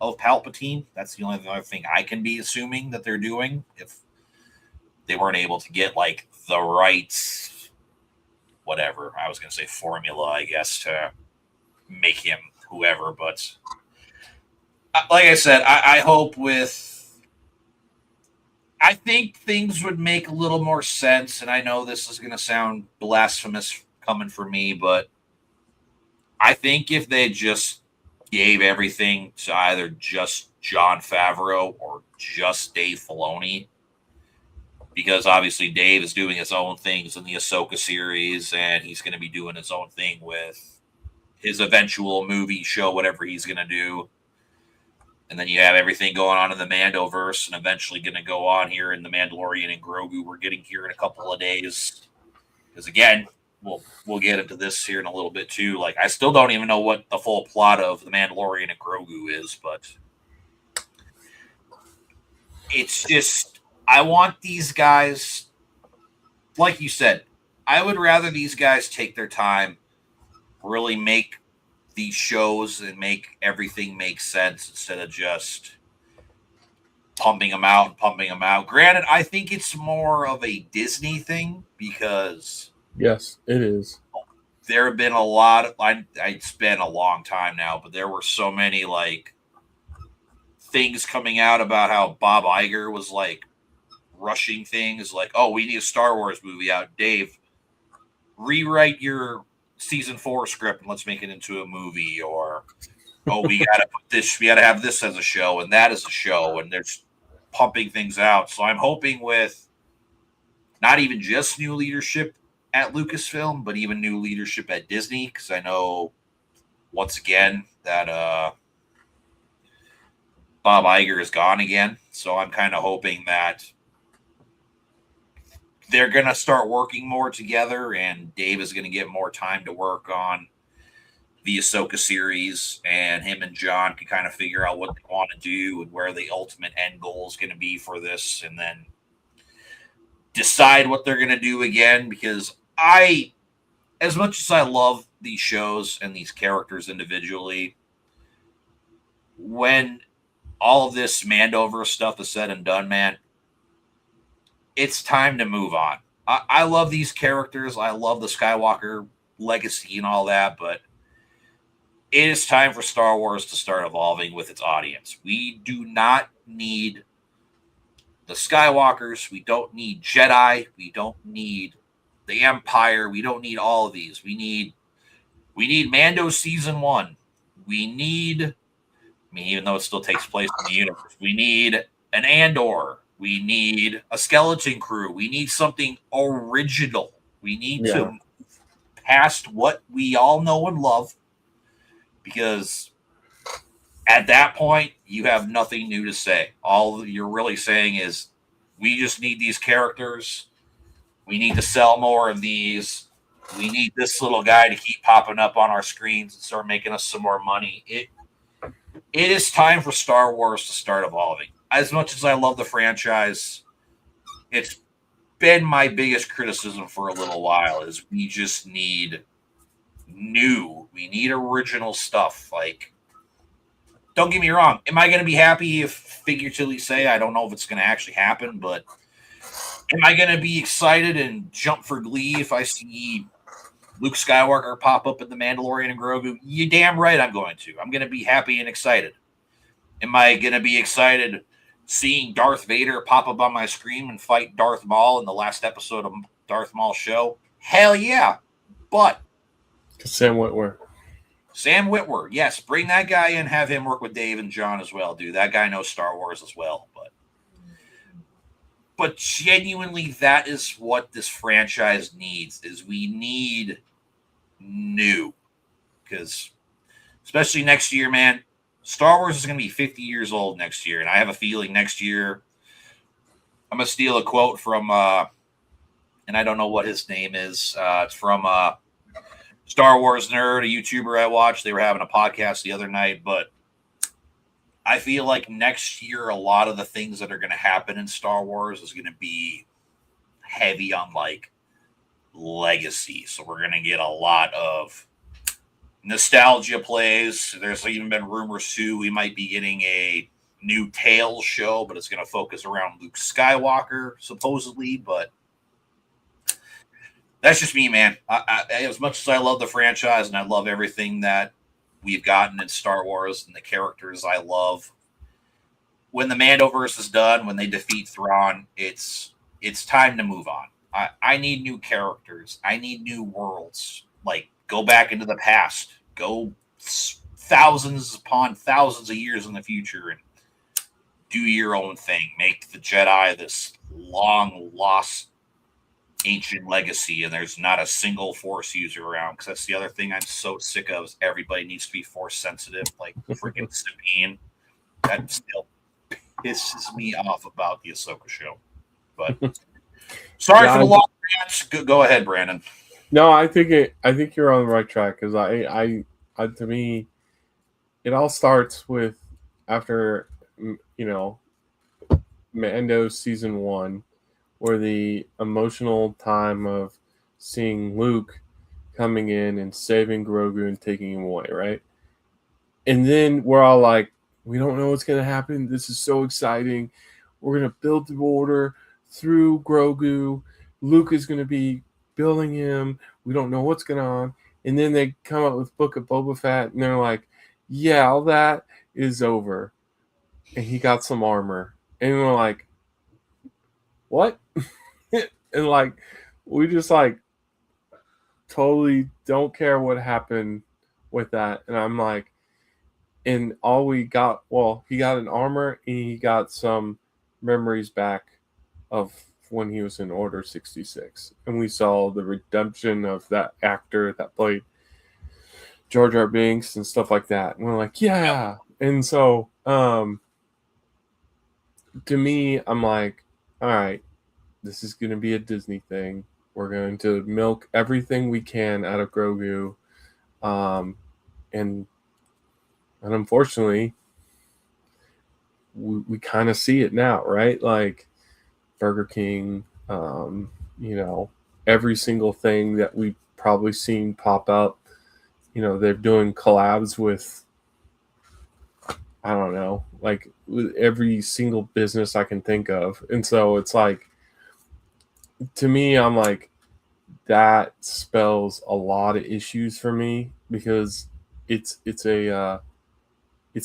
of Palpatine. That's the only other thing I can be assuming that they're doing if they weren't able to get like the right whatever. I was going to say formula, I guess, to make him whoever. But like I said, I hope I think things would make a little more sense. And I know this is going to sound blasphemous coming from me, but I think if they just gave everything to either just Jon Favreau or just Dave Filoni, because obviously Dave is doing his own things in the Ahsoka series, and he's going to be doing his own thing with his eventual movie show, whatever he's going to do. And then you have everything going on in the Mandoverse, and eventually going to go on here in the Mandalorian and Grogu. We're getting here in a couple of days, because again, we'll get into this here in a little bit too. Like I still don't even know what the full plot of the Mandalorian and Grogu is, but it's just I want these guys, like you said, I would rather these guys take their time, really make these shows and make everything make sense instead of just pumping them out and pumping them out. Granted, I think it's more of a Disney thing because Yes, it is. there have been a lot of, it's been a long time now, but there were so many like things coming out about how Bob Iger was like rushing things like, oh, we need a Star Wars movie out. Dave, rewrite your season 4 script and let's make it into a movie. Or, oh, we gotta have this as a show and that as a show, and they're pumping things out. So I'm hoping with not even just new leadership at Lucasfilm, but even new leadership at Disney, because I know once again that Bob Iger is gone again. So I'm kind of hoping that they're going to start working more together, and Dave is going to get more time to work on the Ahsoka series, and him and John can kind of figure out what they want to do and where the ultimate end goal is going to be for this, and then decide what they're going to do again. Because as much as I love these shows and these characters individually, when all of this Mandover stuff is said and done, man, it's time to move on. I love these characters. I love the Skywalker legacy and all that, but it is time for Star Wars to start evolving with its audience. We do not need the Skywalkers. We don't need Jedi. We don't need the Empire. We don't need all of these. We need Mando season 1. We need, I mean, even though it still takes place in the universe, we need an Andor. We need a skeleton crew. We need something original. We need to move past what we all know and love, because at that point, you have nothing new to say. All you're really saying is, we just need these characters. We need to sell more of these. We need this little guy to keep popping up on our screens and start making us some more money. It is time for Star Wars to start evolving. As much as I love the franchise, it's been my biggest criticism for a little while, is we just need we need original stuff. Like, don't get me wrong. Am I going to be happy if, figuratively say, I don't know if it's going to actually happen, but am I going to be excited and jump for glee if I see Luke Skywalker pop up in the Mandalorian and Grogu? You damn right I'm going to. I'm going to be happy and excited. Am I going to be excited seeing Darth Vader pop up on my screen and fight Darth Maul in the last episode of Darth Maul's show? Hell yeah. But Sam Witwer, yes, bring that guy in, have him work with Dave and John as well, dude. That guy knows Star Wars as well. But genuinely, that is what this franchise needs, is we need new. Because especially next year, man, Star Wars is going to be 50 years old next year. And I have a feeling next year, I'm going to steal a quote from, and I don't know what his name is. It's from Star Wars Nerd, a YouTuber I watched. They were having a podcast the other night, but I feel like next year, a lot of the things that are going to happen in Star Wars is going to be heavy on like legacy. So we're going to get a lot of nostalgia plays. There's even been rumors too, we might be getting a new Tales show, but it's going to focus around Luke Skywalker, supposedly. But that's just me, man. I, as much as I love the franchise and I love everything that we've gotten in Star Wars and the characters I love, when the Mandoverse is done, when they defeat Thrawn, it's time to move on. I need new characters. I need new worlds. Like, go back into the past. Go thousands upon thousands of years in the future and do your own thing. Make the Jedi this long lost ancient legacy, and there's not a single Force user around, because that's the other thing I'm so sick of, is everybody needs to be Force sensitive, like freaking Sabine. That still pisses me off about the Ahsoka show. But sorry for the long rant. Go ahead, Brandon. No, I think you're on the right track, because I to me, it all starts with after Mando season 1, or the emotional time of seeing Luke coming in and saving Grogu and taking him away, right? And then we're all like, we don't know what's going to happen. This is so exciting. We're going to build the order through Grogu. Luke is going to be building him. We don't know what's going on. And then they come up with Book of Boba Fett, and they're like, yeah, all that is over. And he got some armor. And we're like, what? And like, we just like totally don't care what happened with that. And I'm like, and all we got, well, he got an armor and he got some memories back of when he was in Order 66. And we saw the redemption of that actor that played Jar Jar Binks and stuff like that. And we're like, yeah. And so, to me, I'm like, all right, this is going to be a Disney thing. We're going to milk everything we can out of Grogu. And unfortunately, we kind of see it now, right? Like Burger King, every single thing that we've probably seen pop up, they're doing collabs with, I don't know, like with every single business I can think of. And so it's like, to me, I'm like, that spells a lot of issues for me, because it's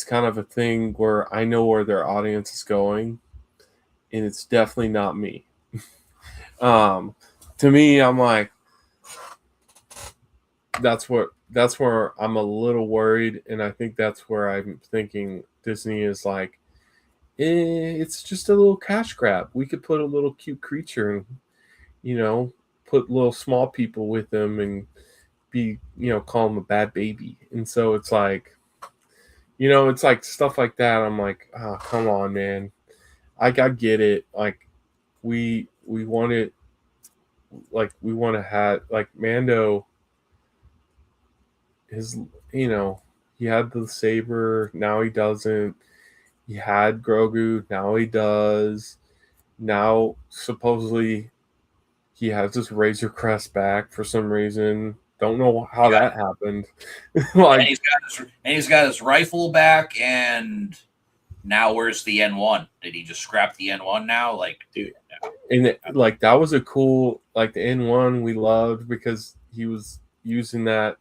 kind of a thing where I know where their audience is going, and it's definitely not me. To me, I'm like, that's where I'm a little worried, and I think that's where I'm thinking Disney is like, it's just a little cash grab. We could put a little cute creature and, put little small people with them and be, call them a bad baby. And so it's like, it's like stuff like that. I'm like, oh, come on, man. I get it. Like, we want it. Like, we want to have, like, Mando, his, he had the saber. Now he doesn't. He had Grogu. Now he does. Now, supposedly, he has this Razor Crest back for some reason. Don't know how that happened. Like, and he's got his rifle back, and now where's the N1? Did he just scrap the N1 now? Like, dude, and that was a cool, like, the N1 we loved because he was using that,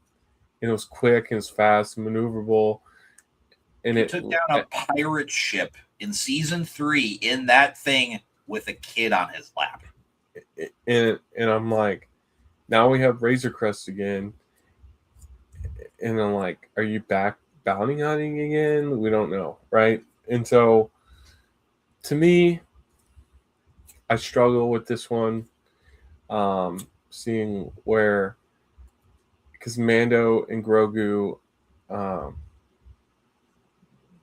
and it was quick and it's fast and maneuverable. And it took down a pirate ship in season 3 in that thing with a kid on his lap. And I'm like, now we have Razor Crest again. And I'm like, are you back bounty hunting again? We don't know, right? And so, to me, I struggle with this one. Seeing where, because Mando and Grogu,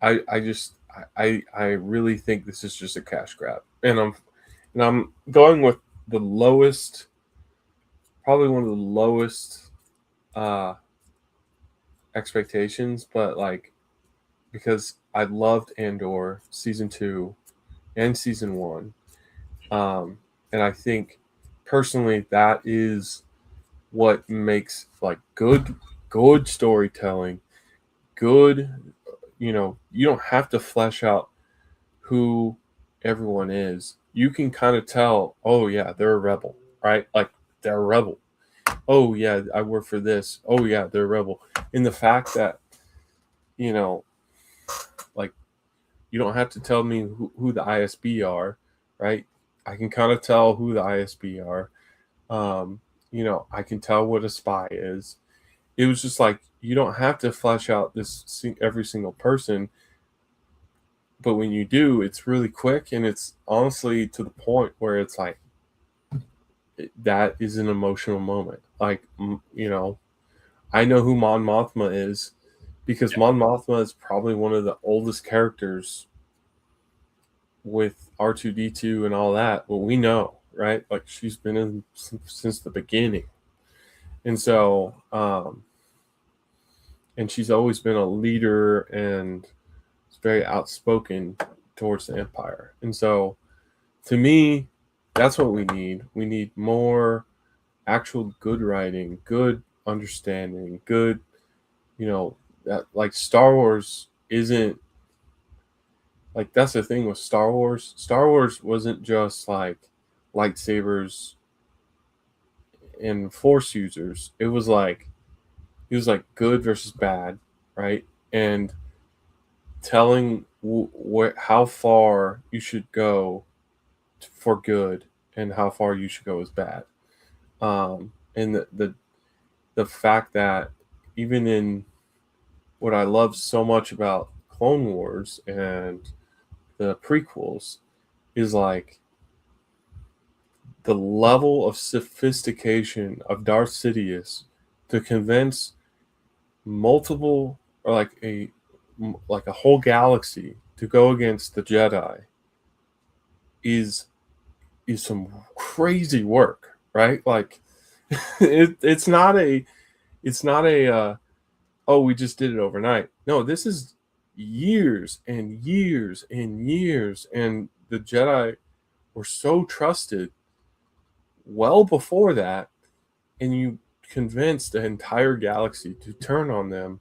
I really think this is just a cash grab, and I'm going with the lowest, probably one of the lowest expectations, but like, because I loved Andor season 2 and season 1, and I think personally that is what makes like good storytelling, good. You don't have to flesh out who everyone is. You can kind of tell, oh yeah, they're a rebel, right? Like, they're a rebel. Oh yeah, I work for this. Oh yeah, they're a rebel. And the fact that, like, you don't have to tell me who the ISB are, right? I can kind of tell who the ISB are. I can tell what a spy is. It was just like, you don't have to flesh out every single person, but when you do, it's really quick, and it's honestly to the point where it's like, that is an emotional moment. Like, I know who Mon Mothma is, because Mon Mothma is probably one of the oldest characters with R2-D2 and all that. Well, we know, right? Like, she's been in since the beginning. And so, and she's always been a leader and very outspoken towards the Empire. And so, to me, that's what we need. We need more actual good writing, good understanding, good, that, like, Star Wars isn't, like, that's the thing with Star Wars. Star Wars wasn't just like lightsabers and Force users. It was like good versus bad, right? And telling how far you should go for good and how far you should go as bad. And the fact that even in what I love so much about Clone Wars and the prequels is like the level of sophistication of Darth Sidious to convince multiple, or like a whole galaxy to go against the Jedi is some crazy work, right? Like, it's not a oh, we just did it overnight. No, this is years and years and years, and the Jedi were so trusted well before that, and you convinced the entire galaxy to turn on them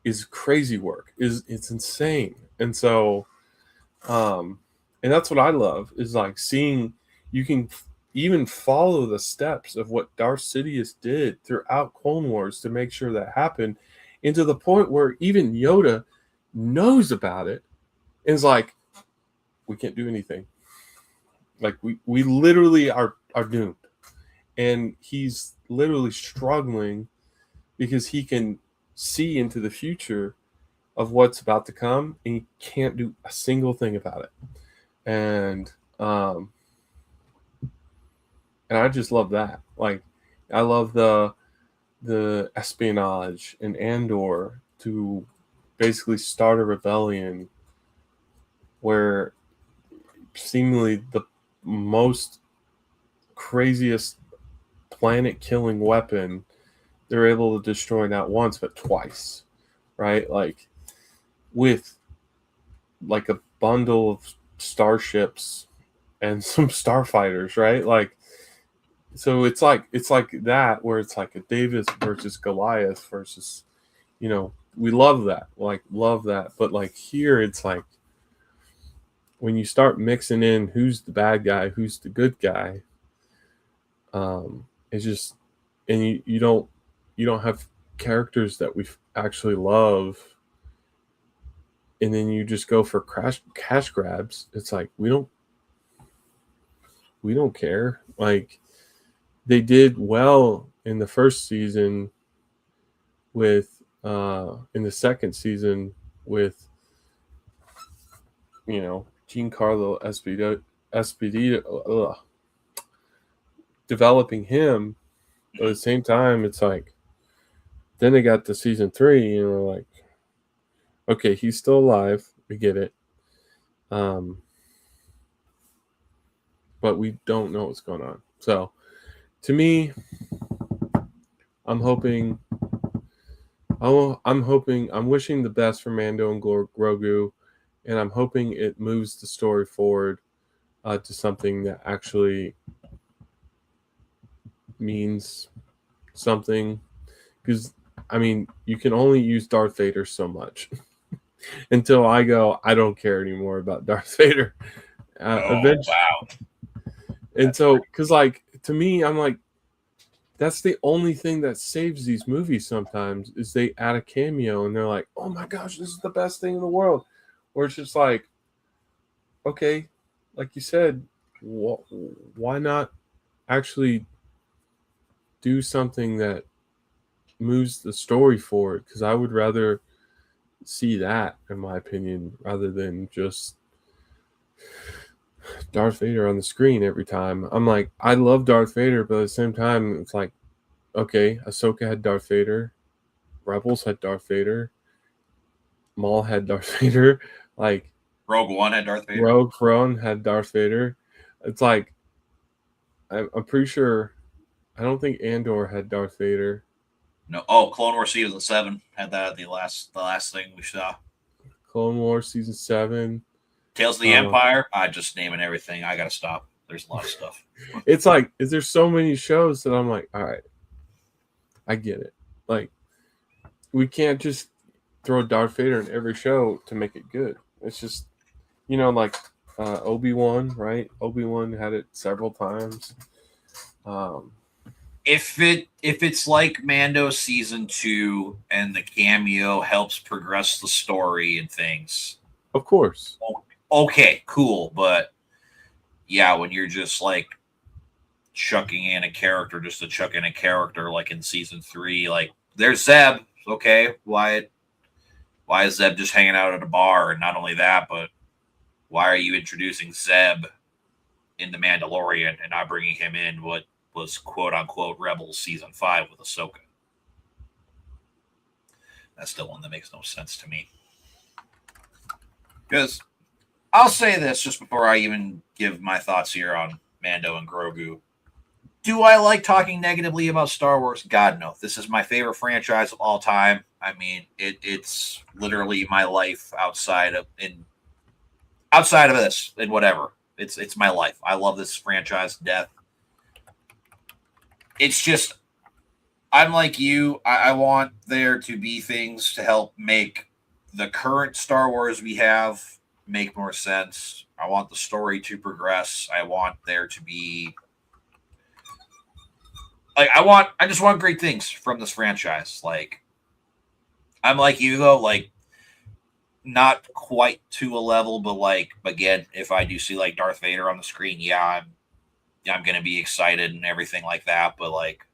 is crazy work. It's insane. And so, and that's what I love, is like seeing you can even follow the steps of what Darth Sidious did throughout Clone Wars to make sure that happened. and to the point where even Yoda knows about it and is like, we can't do anything. Like we literally are doomed. And he's literally struggling because he can see into the future of what's about to come, and he can't do a single thing about it. And I just love that. Like, I love the espionage in Andor to basically start a rebellion where seemingly the most craziest planet-killing weapon they're able to destroy not once but twice, right? Like, with like a bundle of starships and some starfighters, right? Like, so it's like that, where it's like a Davis versus Goliath versus, we love that, but like here it's like when you start mixing in who's the bad guy, who's the good guy, it's just, and you don't have characters that we actually love, and then you just go for cash grabs. It's like we don't care. Like, they did well in the first season with in the second season with Giancarlo Esposito, developing him. But at the same time, it's like, then they got to season 3 and we're like, okay, he's still alive, we get it, but we don't know what's going on. So to me, I'm wishing the best for Mando and Grogu, and I'm hoping it moves the story forward to something that actually means something. Because, I mean, you can only use Darth Vader so much until I don't care anymore about Darth Vader. Eventually. Wow. And so, because, like, to me, I'm like, that's the only thing that saves these movies sometimes, is they add a cameo and they're like, oh my gosh, this is the best thing in the world. Or it's just like, okay, like you said, why not actually do something that moves the story forward? Because I would rather see that, in my opinion, rather than just Darth Vader on the screen every time. I'm like, I love Darth Vader, but at the same time, it's like, okay, Ahsoka had Darth Vader, Rebels had Darth Vader, Maul had Darth Vader, like Rogue One had Darth Vader. Rogue One had Darth Vader. It's like, I'm pretty sure, I don't think Andor had Darth Vader. No, Clone Wars Season 7 had that. The last thing we saw. Clone Wars Season 7. Tales of the Empire. I just naming everything. I gotta stop. There's a lot of stuff. It's like, there's so many shows that I'm like, all right, I get it. Like, we can't just throw Darth Vader in every show to make it good. It's just, like Obi-Wan, right? Obi-Wan had it several times. If it's like Mando Season 2 and the cameo helps progress the story and things, of course. Okay, cool. But yeah, when you're just like chucking in a character just to chuck in a character, like in Season 3, like there's Zeb. Okay, why is Zeb just hanging out at a bar? And not only that, but why are you introducing Zeb in The Mandalorian and not bringing him in what was quote-unquote Rebels Season 5 with Ahsoka? That's still one that makes no sense to me. Because I'll say this just before I even give my thoughts here on Mando and Grogu. Do I like talking negatively about Star Wars? God, no. This is my favorite franchise of all time. I mean, it's literally my life outside of this and whatever. It's my life. I love this franchise to death. It's just, I'm like you. I want there to be things to help make the current Star Wars we have make more sense. I want the story to progress. I want there to be, like, I just want great things from this franchise. Like, I'm like you though, like not quite to a level, but like again, if I do see like Darth Vader on the screen, I'm gonna be excited and everything like that. But like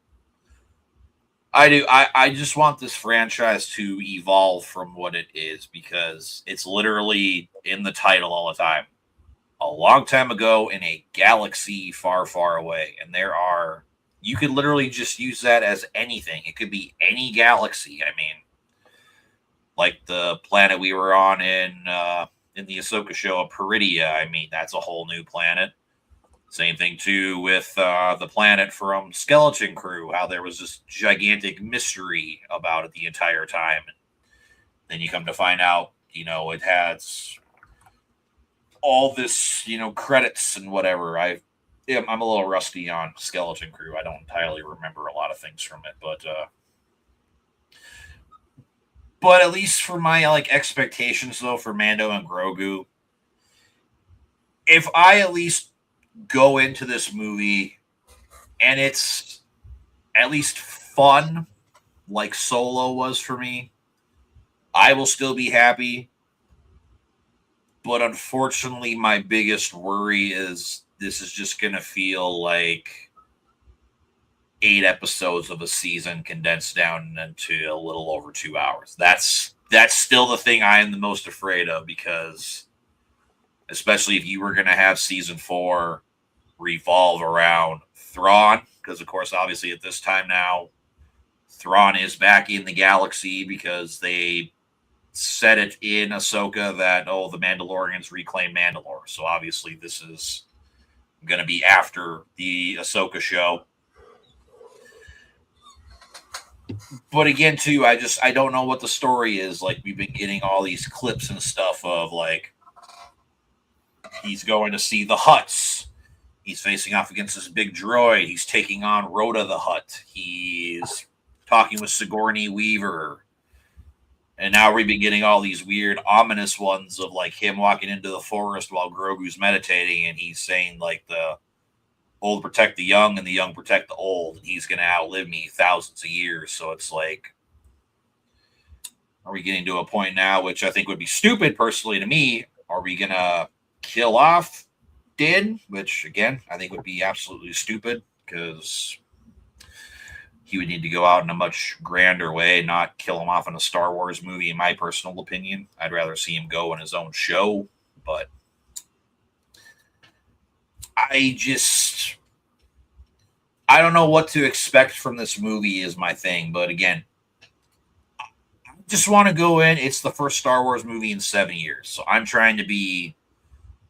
I just want this franchise to evolve from what it is because it's literally in the title all the time. A long time ago in a galaxy far, far away. And you could literally just use that as anything. It could be any galaxy. I mean, like the planet we were on in the Ahsoka show of Peridia. I mean, that's a whole new planet. Same thing too with the planet from Skeleton Crew. How there was this gigantic mystery about it the entire time. And then you come to find out, it has all this, credits and whatever. I'm a little rusty on Skeleton Crew. I don't entirely remember a lot of things from it, but at least for my like expectations though for Mando and Grogu, if I at least go into this movie and it's at least fun like Solo was for me, I will still be happy. But unfortunately, my biggest worry is this is just going to feel like 8 episodes of a season condensed down into a little over 2 hours. That's still the thing I am the most afraid of because especially if you were going to have season 4 revolve around Thrawn, because of course, obviously at this time now, Thrawn is back in the galaxy because they said it in Ahsoka that, the Mandalorians reclaim Mandalore. So obviously this is going to be after the Ahsoka show. But again, too, I don't know what the story is. Like, we've been getting all these clips and stuff of, like, he's going to see the Hutts. He's facing off against this big droid. He's taking on Rhoda the Hutt. He's talking with Sigourney Weaver. And now we've been getting all these weird, ominous ones of like him walking into the forest while Grogu's meditating, and he's saying like the old protect the young and the young protect the old, and he's going to outlive me thousands of years. So it's like, are we getting to a point now, which I think would be stupid personally to me? Are we going to kill off Din? Which again, I think would be absolutely stupid because he would need to go out in a much grander way, not kill him off in a Star Wars movie, in my personal opinion. I'd rather see him go in his own show, but I don't know what to expect from this movie is my thing. But again, I just want to go in. It's the first Star Wars movie in 7 years. So I'm trying to be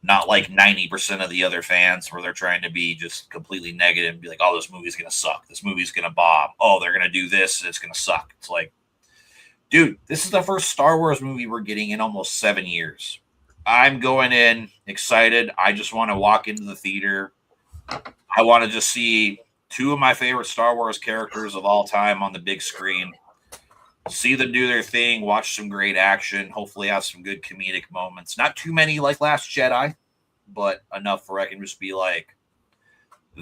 not like 90% of the other fans where they're trying to be just completely negative and be like, oh, this movie's going to suck. This movie's going to bomb. Oh, they're going to do this and it's going to suck. It's like, dude, this is the first Star Wars movie we're getting in almost 7 years. I'm going in excited. I just want to walk into the theater. I want to just see 2 of my favorite Star Wars characters of all time on the big screen. See them do their thing, watch some great action, hopefully have some good comedic moments. Not too many like Last Jedi, but enough where I can just be like,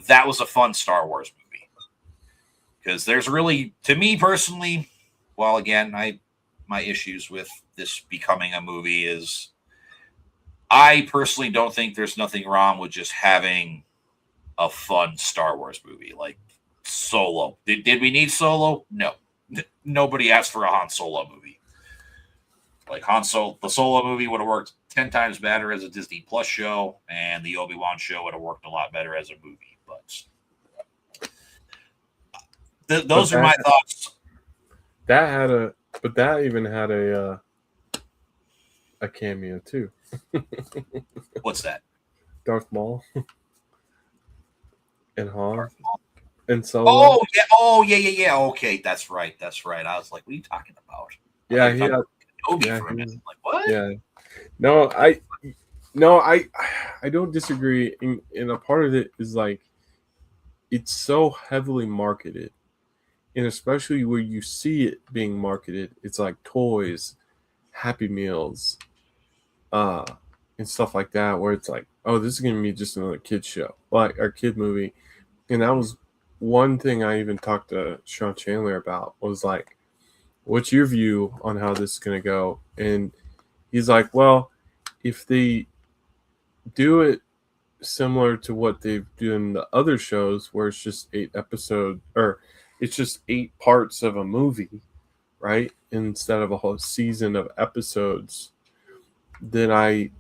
that was a fun Star Wars movie. Because there's really, to me personally, well, again, my issues with this becoming a movie is I personally don't think there's nothing wrong with just having a fun Star Wars movie like Solo. Did we need Solo? No. Nobody asked for a Han Solo movie. Like the Solo movie would have worked 10 times better as a Disney Plus show, and the Obi-Wan show would have worked a lot better as a movie. But those are my thoughts. That even had a cameo too. What's that? Darth Maul and Han. And Solo. Oh yeah. Okay, that's right. I was like, what are you talking about? Yeah, he had Obi for a minute. Like, what? Yeah. No, I don't disagree. And a part of it is like it's so heavily marketed. And especially where you see it being marketed, it's like toys, Happy Meals, and stuff like that, where it's like, oh, this is gonna be just another kid show, like our kid movie. And that was one thing I even talked to Sean Chandler about was like, what's your view on how this is going to go? And he's like, well, if they do it similar to what they've done in the other shows, where it's just 8 episodes, or it's just 8 parts of a movie, right? Instead of a whole season of episodes, then I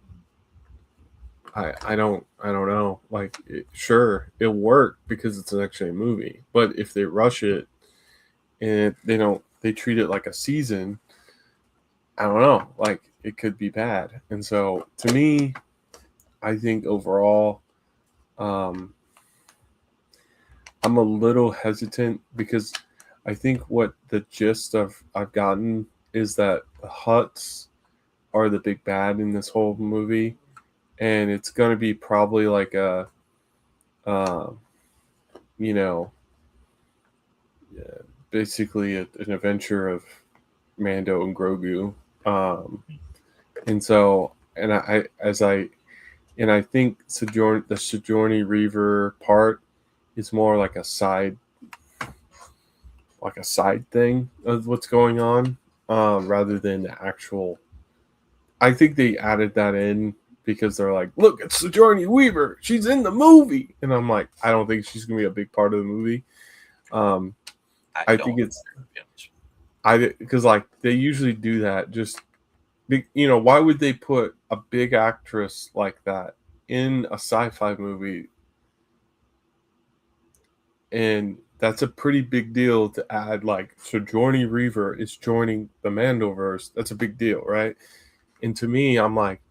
don't know. Like, sure, it'll work because it's actually a movie, but if they rush it and they treat it like a season, I don't know. Like, it could be bad. And so, to me, I think overall, I'm a little hesitant because I think what the gist of I've gotten is that the Hutts are the big bad in this whole movie, and it's going to be probably like a, you know, basically an adventure of Mando and Grogu, and so I think the Sojourner Reaver part is more like a side thing of what's going on, rather than the actual. I think they added that in because they're like, look, it's Sojourner Weaver. She's in the movie. And I'm like, I don't think she's going to be a big part of the movie. I think it's, because like they usually do that. Just, why would they put a big actress like that in a sci-fi movie? And that's a pretty big deal to add, like, Sojourner Reaver is joining the Mandoverse. That's a big deal, right? And to me, I'm like,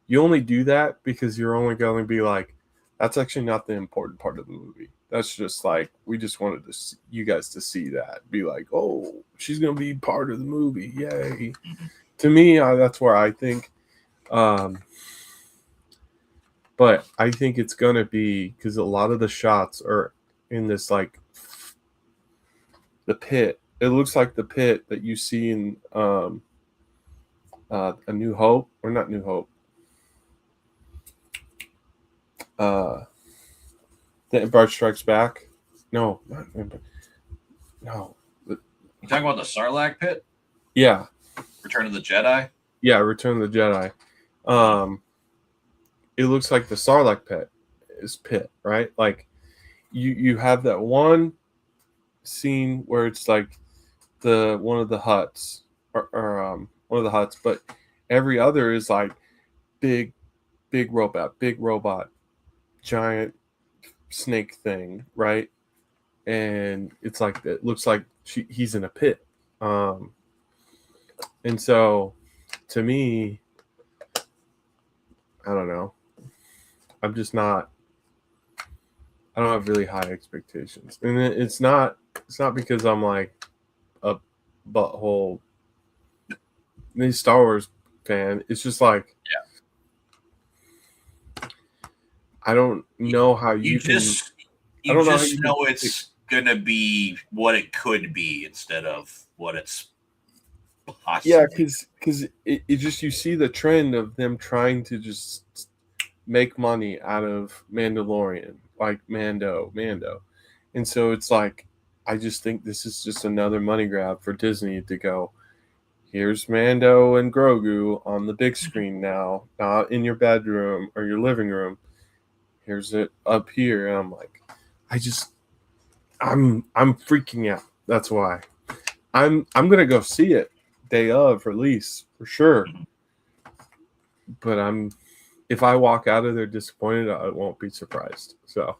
you only do that because you're only going to be like, that's actually not the important part of the movie. That's just like, we just wanted you guys to see that. Be like, oh, she's going to be part of the movie. Yay. To me, that's where I think. But I think it's going to be, because a lot of the shots are in this, like, the pit. It looks like the pit that you see in A New Hope, or not New Hope. The Empire Strikes Back. No, not Empire. No. You talking about the Sarlacc pit? Yeah. Return of the Jedi? Yeah, Return of the Jedi. It looks like the Sarlacc pit, right? Like, you have that one scene where it's like one of the huts, or one of the huts, but every other is like big robot, giant snake thing, right? And it's like, it looks like he's in a pit, and so to me, I don't know. I'm just not. I don't have really high expectations, and it's not because I'm like a butthole Star Wars fan. It's just like, I don't know how you can. You just know it's gonna be what it could be instead of what it's possibly. Yeah, because it just, you see the trend of them trying to just make money out of Mandalorian, like Mando, and so it's like, I just think this is just another money grab for Disney to go, here's Mando and Grogu on the big screen now, not in your bedroom or your living room. Here's it up here, and I'm like, I'm freaking out. That's why I'm gonna go see it day of release for sure. But if I walk out of there disappointed, I won't be surprised. So,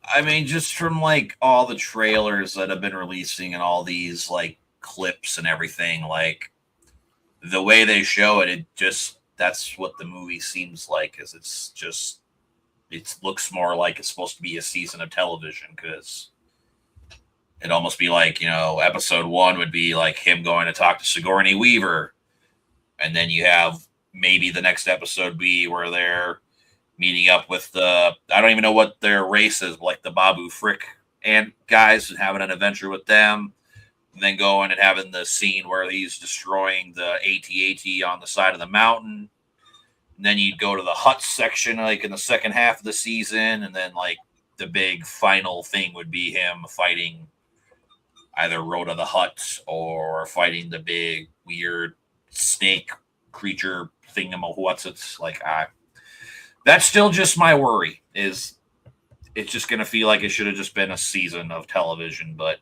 I mean, just from like all the trailers that have been releasing and all these like clips and everything, like the way they show it, that's what the movie seems like. Is it looks more like it's supposed to be a season of television, because it'd almost be like, episode 1 would be like him going to talk to Sigourney Weaver, and then you have maybe the next episode be where they're meeting up with I don't even know what their race is, like the Babu Frick and guys, and having an adventure with them, and then going and having the scene where he's destroying the AT-AT on the side of the mountain. And then you'd go to the hut section, like in the second half of the season, and then like the big final thing would be him fighting, either Road of the Hutt or fighting the big weird snake creature thingamawhatsits. Like that's still just my worry. Is it's just going to feel like it should have just been a season of television. But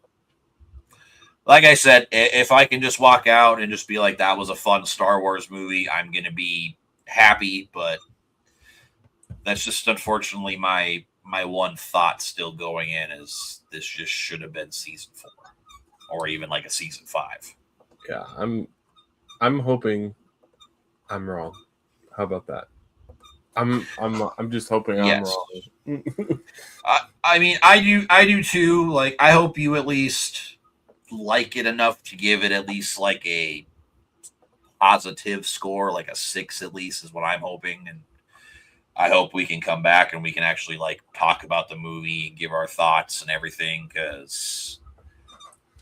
like I said, if I can just walk out and just be like, that was a fun Star Wars movie, I'm going to be happy. But that's just unfortunately my one thought still going in is this just should have been season 4 or even like a season 5. Yeah, I'm hoping I'm wrong. How about that? I'm just hoping I'm wrong. I mean, I do too. Like, I hope you at least like it enough to give it at least like a positive score, like a 6 at least is what I'm hoping. And I hope we can come back and we can actually like talk about the movie and give our thoughts and everything, because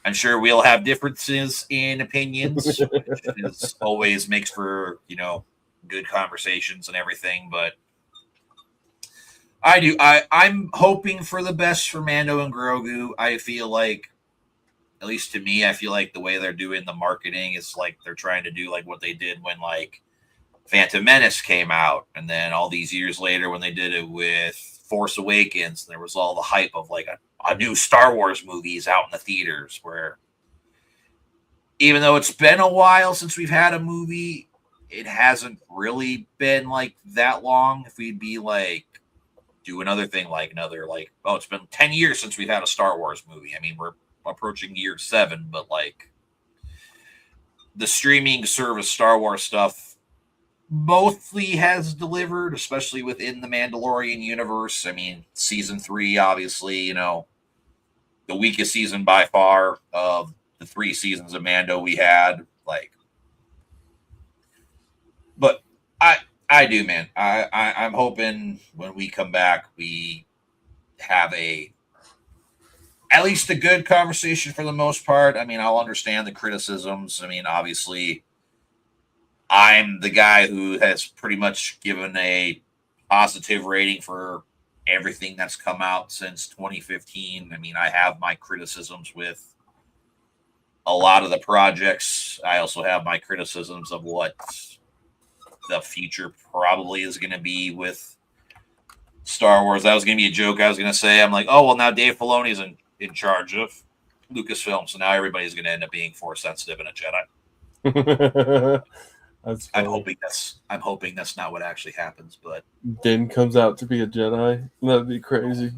I'm sure we'll have differences in opinions, which is always makes for, good conversations and everything. But I'm hoping for the best for Mando and Grogu. I feel like, at least to me, I feel like the way they're doing the marketing is like they're trying to do like what they did when like Phantom Menace came out, and then all these years later when they did it with Force Awakens, there was all the hype of like a new Star Wars movies out in the theaters, where even though it's been a while since we've had a movie, it hasn't really been like that long. If we'd be like do another thing like it's been 10 years since we've had a Star Wars movie. I mean, we're approaching year 7, but like the streaming service Star Wars stuff mostly has delivered, especially within the Mandalorian universe. I mean, season 3, obviously, the weakest season by far of the 3 seasons of Mando we had. Like, but I do, man. I'm hoping when we come back, we have at least a good conversation for the most part. I mean, I'll understand the criticisms. I mean, obviously, I'm the guy who has pretty much given a positive rating for everything that's come out since 2015. I mean, I have my criticisms with a lot of the projects. I also have my criticisms of what the future probably is going to be with Star Wars. That was going to be a joke I was going to say. I'm like, oh, well, now Dave Filoni is in charge of Lucasfilm, so now everybody's going to end up being Force sensitive and a Jedi. I'm hoping that's not what actually happens, but Din comes out to be a Jedi. That'd be crazy.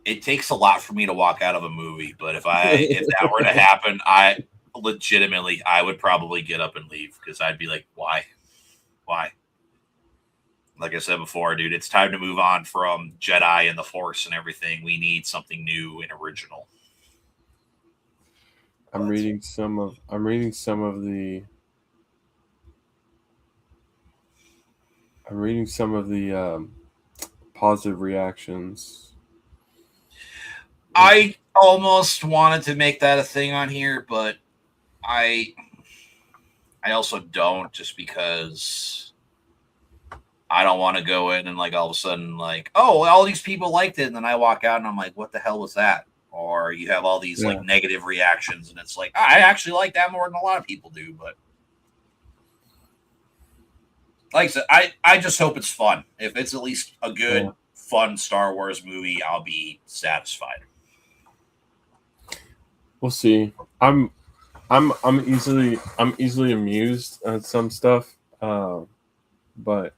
It takes a lot for me to walk out of a movie, but if that were to happen, I would probably get up and leave, because I'd be like, why? Like I said before, dude, it's time to move on from Jedi and the Force and everything. We need something new and original. I'm reading some of the positive reactions. I almost wanted to make that a thing on here, but I also don't, just because I don't want to go in and like all of a sudden like, oh, all these people liked it, and then I walk out and I'm like, what the hell was that? Or you have all these like negative reactions, and it's like, I actually like that more than a lot of people do. But like I said, I just hope it's fun. If it's at least a good, fun Star Wars movie, I'll be satisfied. We'll see. I'm easily amused at some stuff, but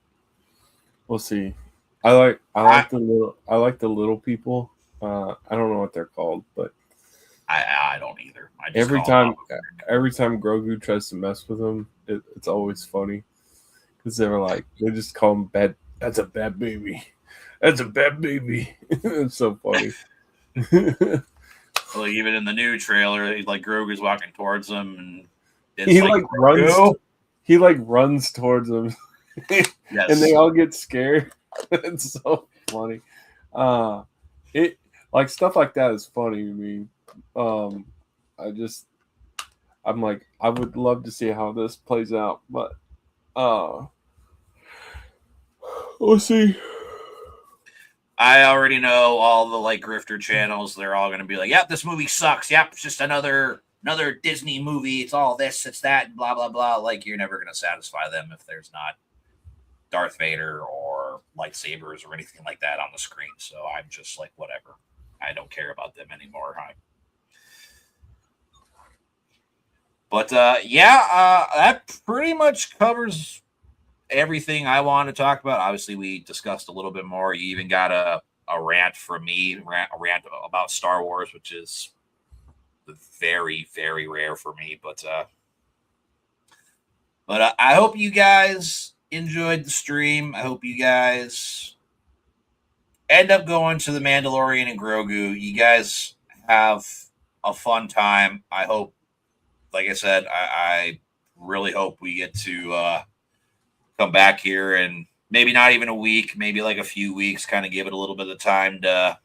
we'll see. I like the little people. I don't know what they're called, but I don't either. Every time Grogu tries to mess with them, it's always funny, because they just call him bad. That's a bad baby. That's a bad baby. It's so funny. Like, even in the new trailer, he's like Grogu's walking towards him, and he runs towards them, yes. And they all get scared. It's so funny. Like stuff like that is funny to me. I'm like, I would love to see how this plays out, but we'll see. I already know all the like grifter channels. They're all going to be like, "Yep, this movie sucks. Yep, it's just another Disney movie. It's all this, it's that, blah blah blah." Like you're never going to satisfy them if there's not Darth Vader or lightsabers or anything like that on the screen. So I'm just like, whatever. I don't care about them anymore. But that pretty much covers everything I want to talk about. Obviously, we discussed a little bit more. You even got a rant from me, a rant about Star Wars, which is very, very rare for me. But I hope you guys enjoyed the stream. I hope you guys end up going to the Mandalorian and Grogu. You guys have a fun time. I hope, like I said, I really hope we get to come back here and maybe not even a week, maybe like a few weeks, kind of give it a little bit of time to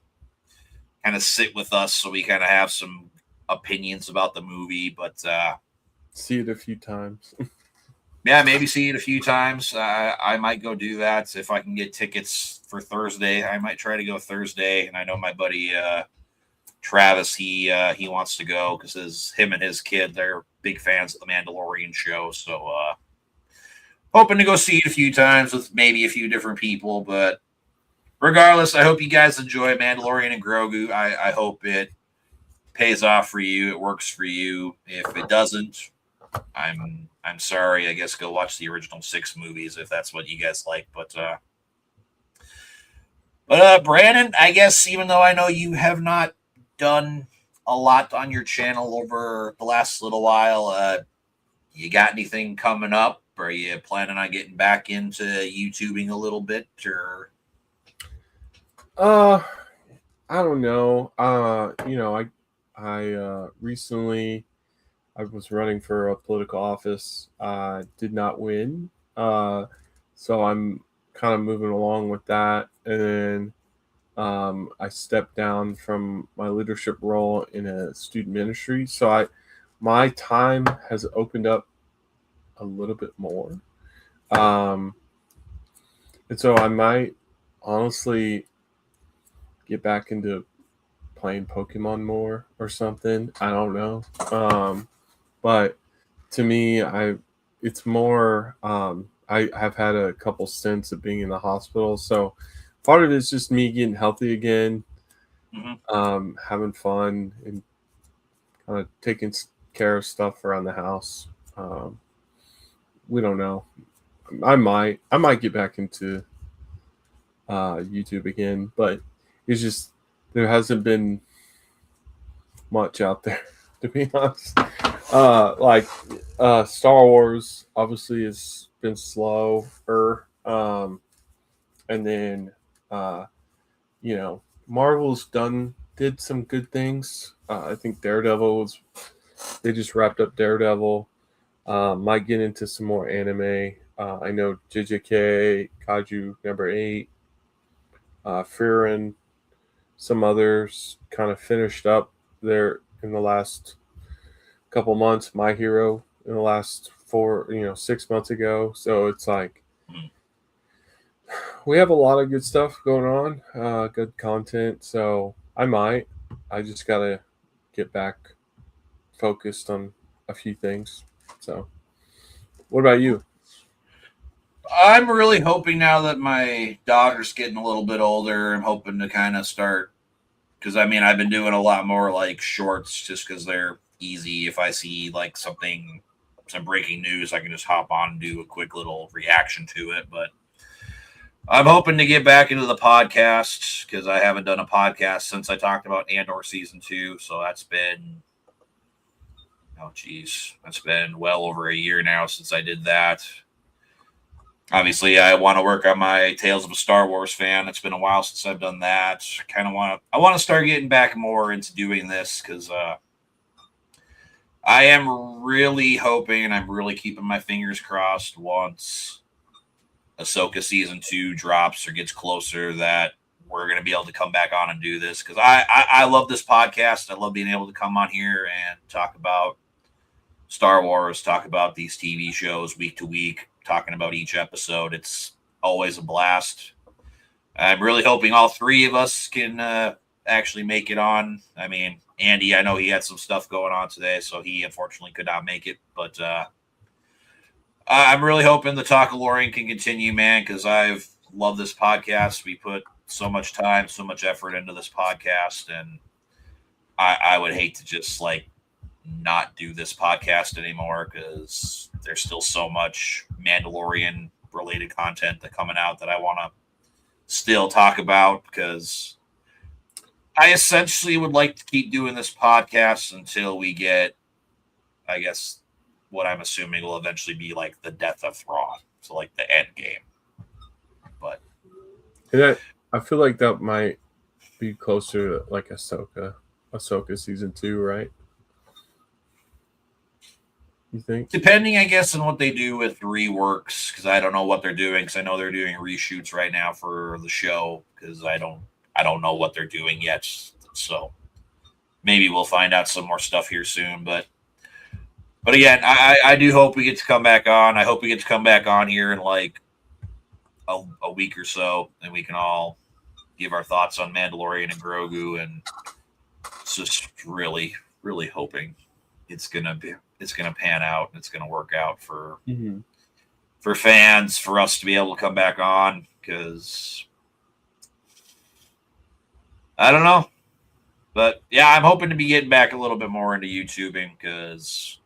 kind of sit with us so we kind of have some opinions about the movie. But see it a few times. Yeah, maybe see it a few times. I might go do that if I can get tickets for Thursday. I might try to go Thursday, and I know my buddy Travis. He wants to go because him and his kid, they're big fans of the Mandalorian show. So hoping to go see it a few times with maybe a few different people. But regardless, I hope you guys enjoy Mandalorian and Grogu. I hope it pays off for you. It works for you. If it doesn't, I'm sorry. I guess go watch the original 6 movies if that's what you guys like. But Brandon, I guess even though I know you have not done a lot on your channel over the last little while, you got anything coming up? Are you planning on getting back into YouTubing a little bit, or? I don't know. I recently I was running for a political office. Did not win. So I'm kind of moving along with that. And then I stepped down from my leadership role in a student ministry. So my time has opened up a little bit more. And so I might honestly get back into playing Pokemon more or something. I don't know. But to me, it's more. I have had a couple stints of being in the hospital, so part of it is just me getting healthy again, having fun, and kind of taking care of stuff around the house. We don't know. I might get back into YouTube again, but it's just there hasn't been much out there, to be honest. Star Wars obviously has been slower, and then Marvel's did some good things. I think they just wrapped up Daredevil. Might get into some more anime. I know JJK, Kaiju number 8, Frieren, some others kind of finished up there in the last couple months. My Hero in the last 6 months ago. So it's like we have a lot of good stuff going on, good content. So I just gotta get back focused on a few things. So what about you? I'm really hoping now that my daughter's getting a little bit older, I'm hoping to kind of start, because I've been doing a lot more like shorts just because they're easy. If I see like some breaking news, I can just hop on and do a quick little reaction to it. But I'm hoping to get back into the podcast because I haven't done a podcast since I talked about Andor season 2. So that's been, that's been well over a year now since I did that. Obviously, I want to work on my Tales of a Star Wars fan. It's been a while since I've done that. I want to start getting back more into doing this because I am really hoping, and I'm really keeping my fingers crossed once Ahsoka season 2 drops or gets closer that we're going to be able to come back on and do this because I love this podcast. I love being able to come on here and talk about Star Wars, talk about these TV shows week to week, talking about each episode. It's always a blast. I'm really hoping all three of us can actually make it on. I mean, Andy, I know he had some stuff going on today, so he unfortunately could not make it. But I'm really hoping the Talkalorian can continue, man, because I've loved this podcast. We put so much time, so much effort into this podcast, and I would hate to just like not do this podcast anymore because there's still so much Mandalorian related content that coming out that I want to still talk about, because I essentially would like to keep doing this podcast until we get, I guess, what I'm assuming will eventually be like the death of Thrawn, so like the end game. But and I feel like that might be closer to like Ahsoka season 2, right? You think? depending, I guess, on what they do with reworks, because I don't know what they're doing. Because I know they're doing reshoots right now for the show. Because I don't know what they're doing yet. So maybe we'll find out some more stuff here soon. But again, I do hope we get to come back on. I hope we get to come back on here in like a week or so, and we can all give our thoughts on Mandalorian and Grogu, and just really, really hoping it's gonna pan out and it's gonna work out for fans, for us to be able to come back on, because I don't know. But yeah, I'm hoping to be getting back a little bit more into YouTubing, because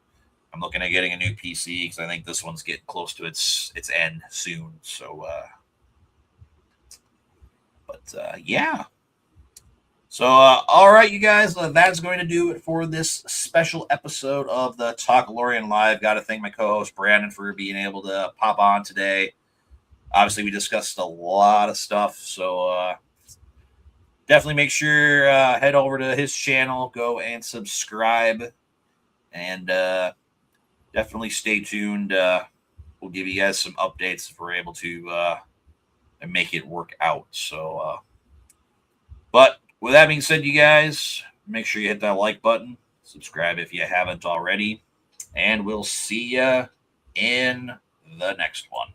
I'm looking at getting a new PC, because I think this one's getting close to its end soon. So yeah. So, all right, you guys, that's going to do it for this special episode of the Talkalorian Live. Got to thank my co-host Brandon for being able to pop on today. Obviously, we discussed a lot of stuff, so definitely make sure head over to his channel, go and subscribe, and definitely stay tuned. We'll give you guys some updates if we're able to make it work out. So, but with that being said, you guys, make sure you hit that like button, subscribe if you haven't already, and we'll see you in the next one.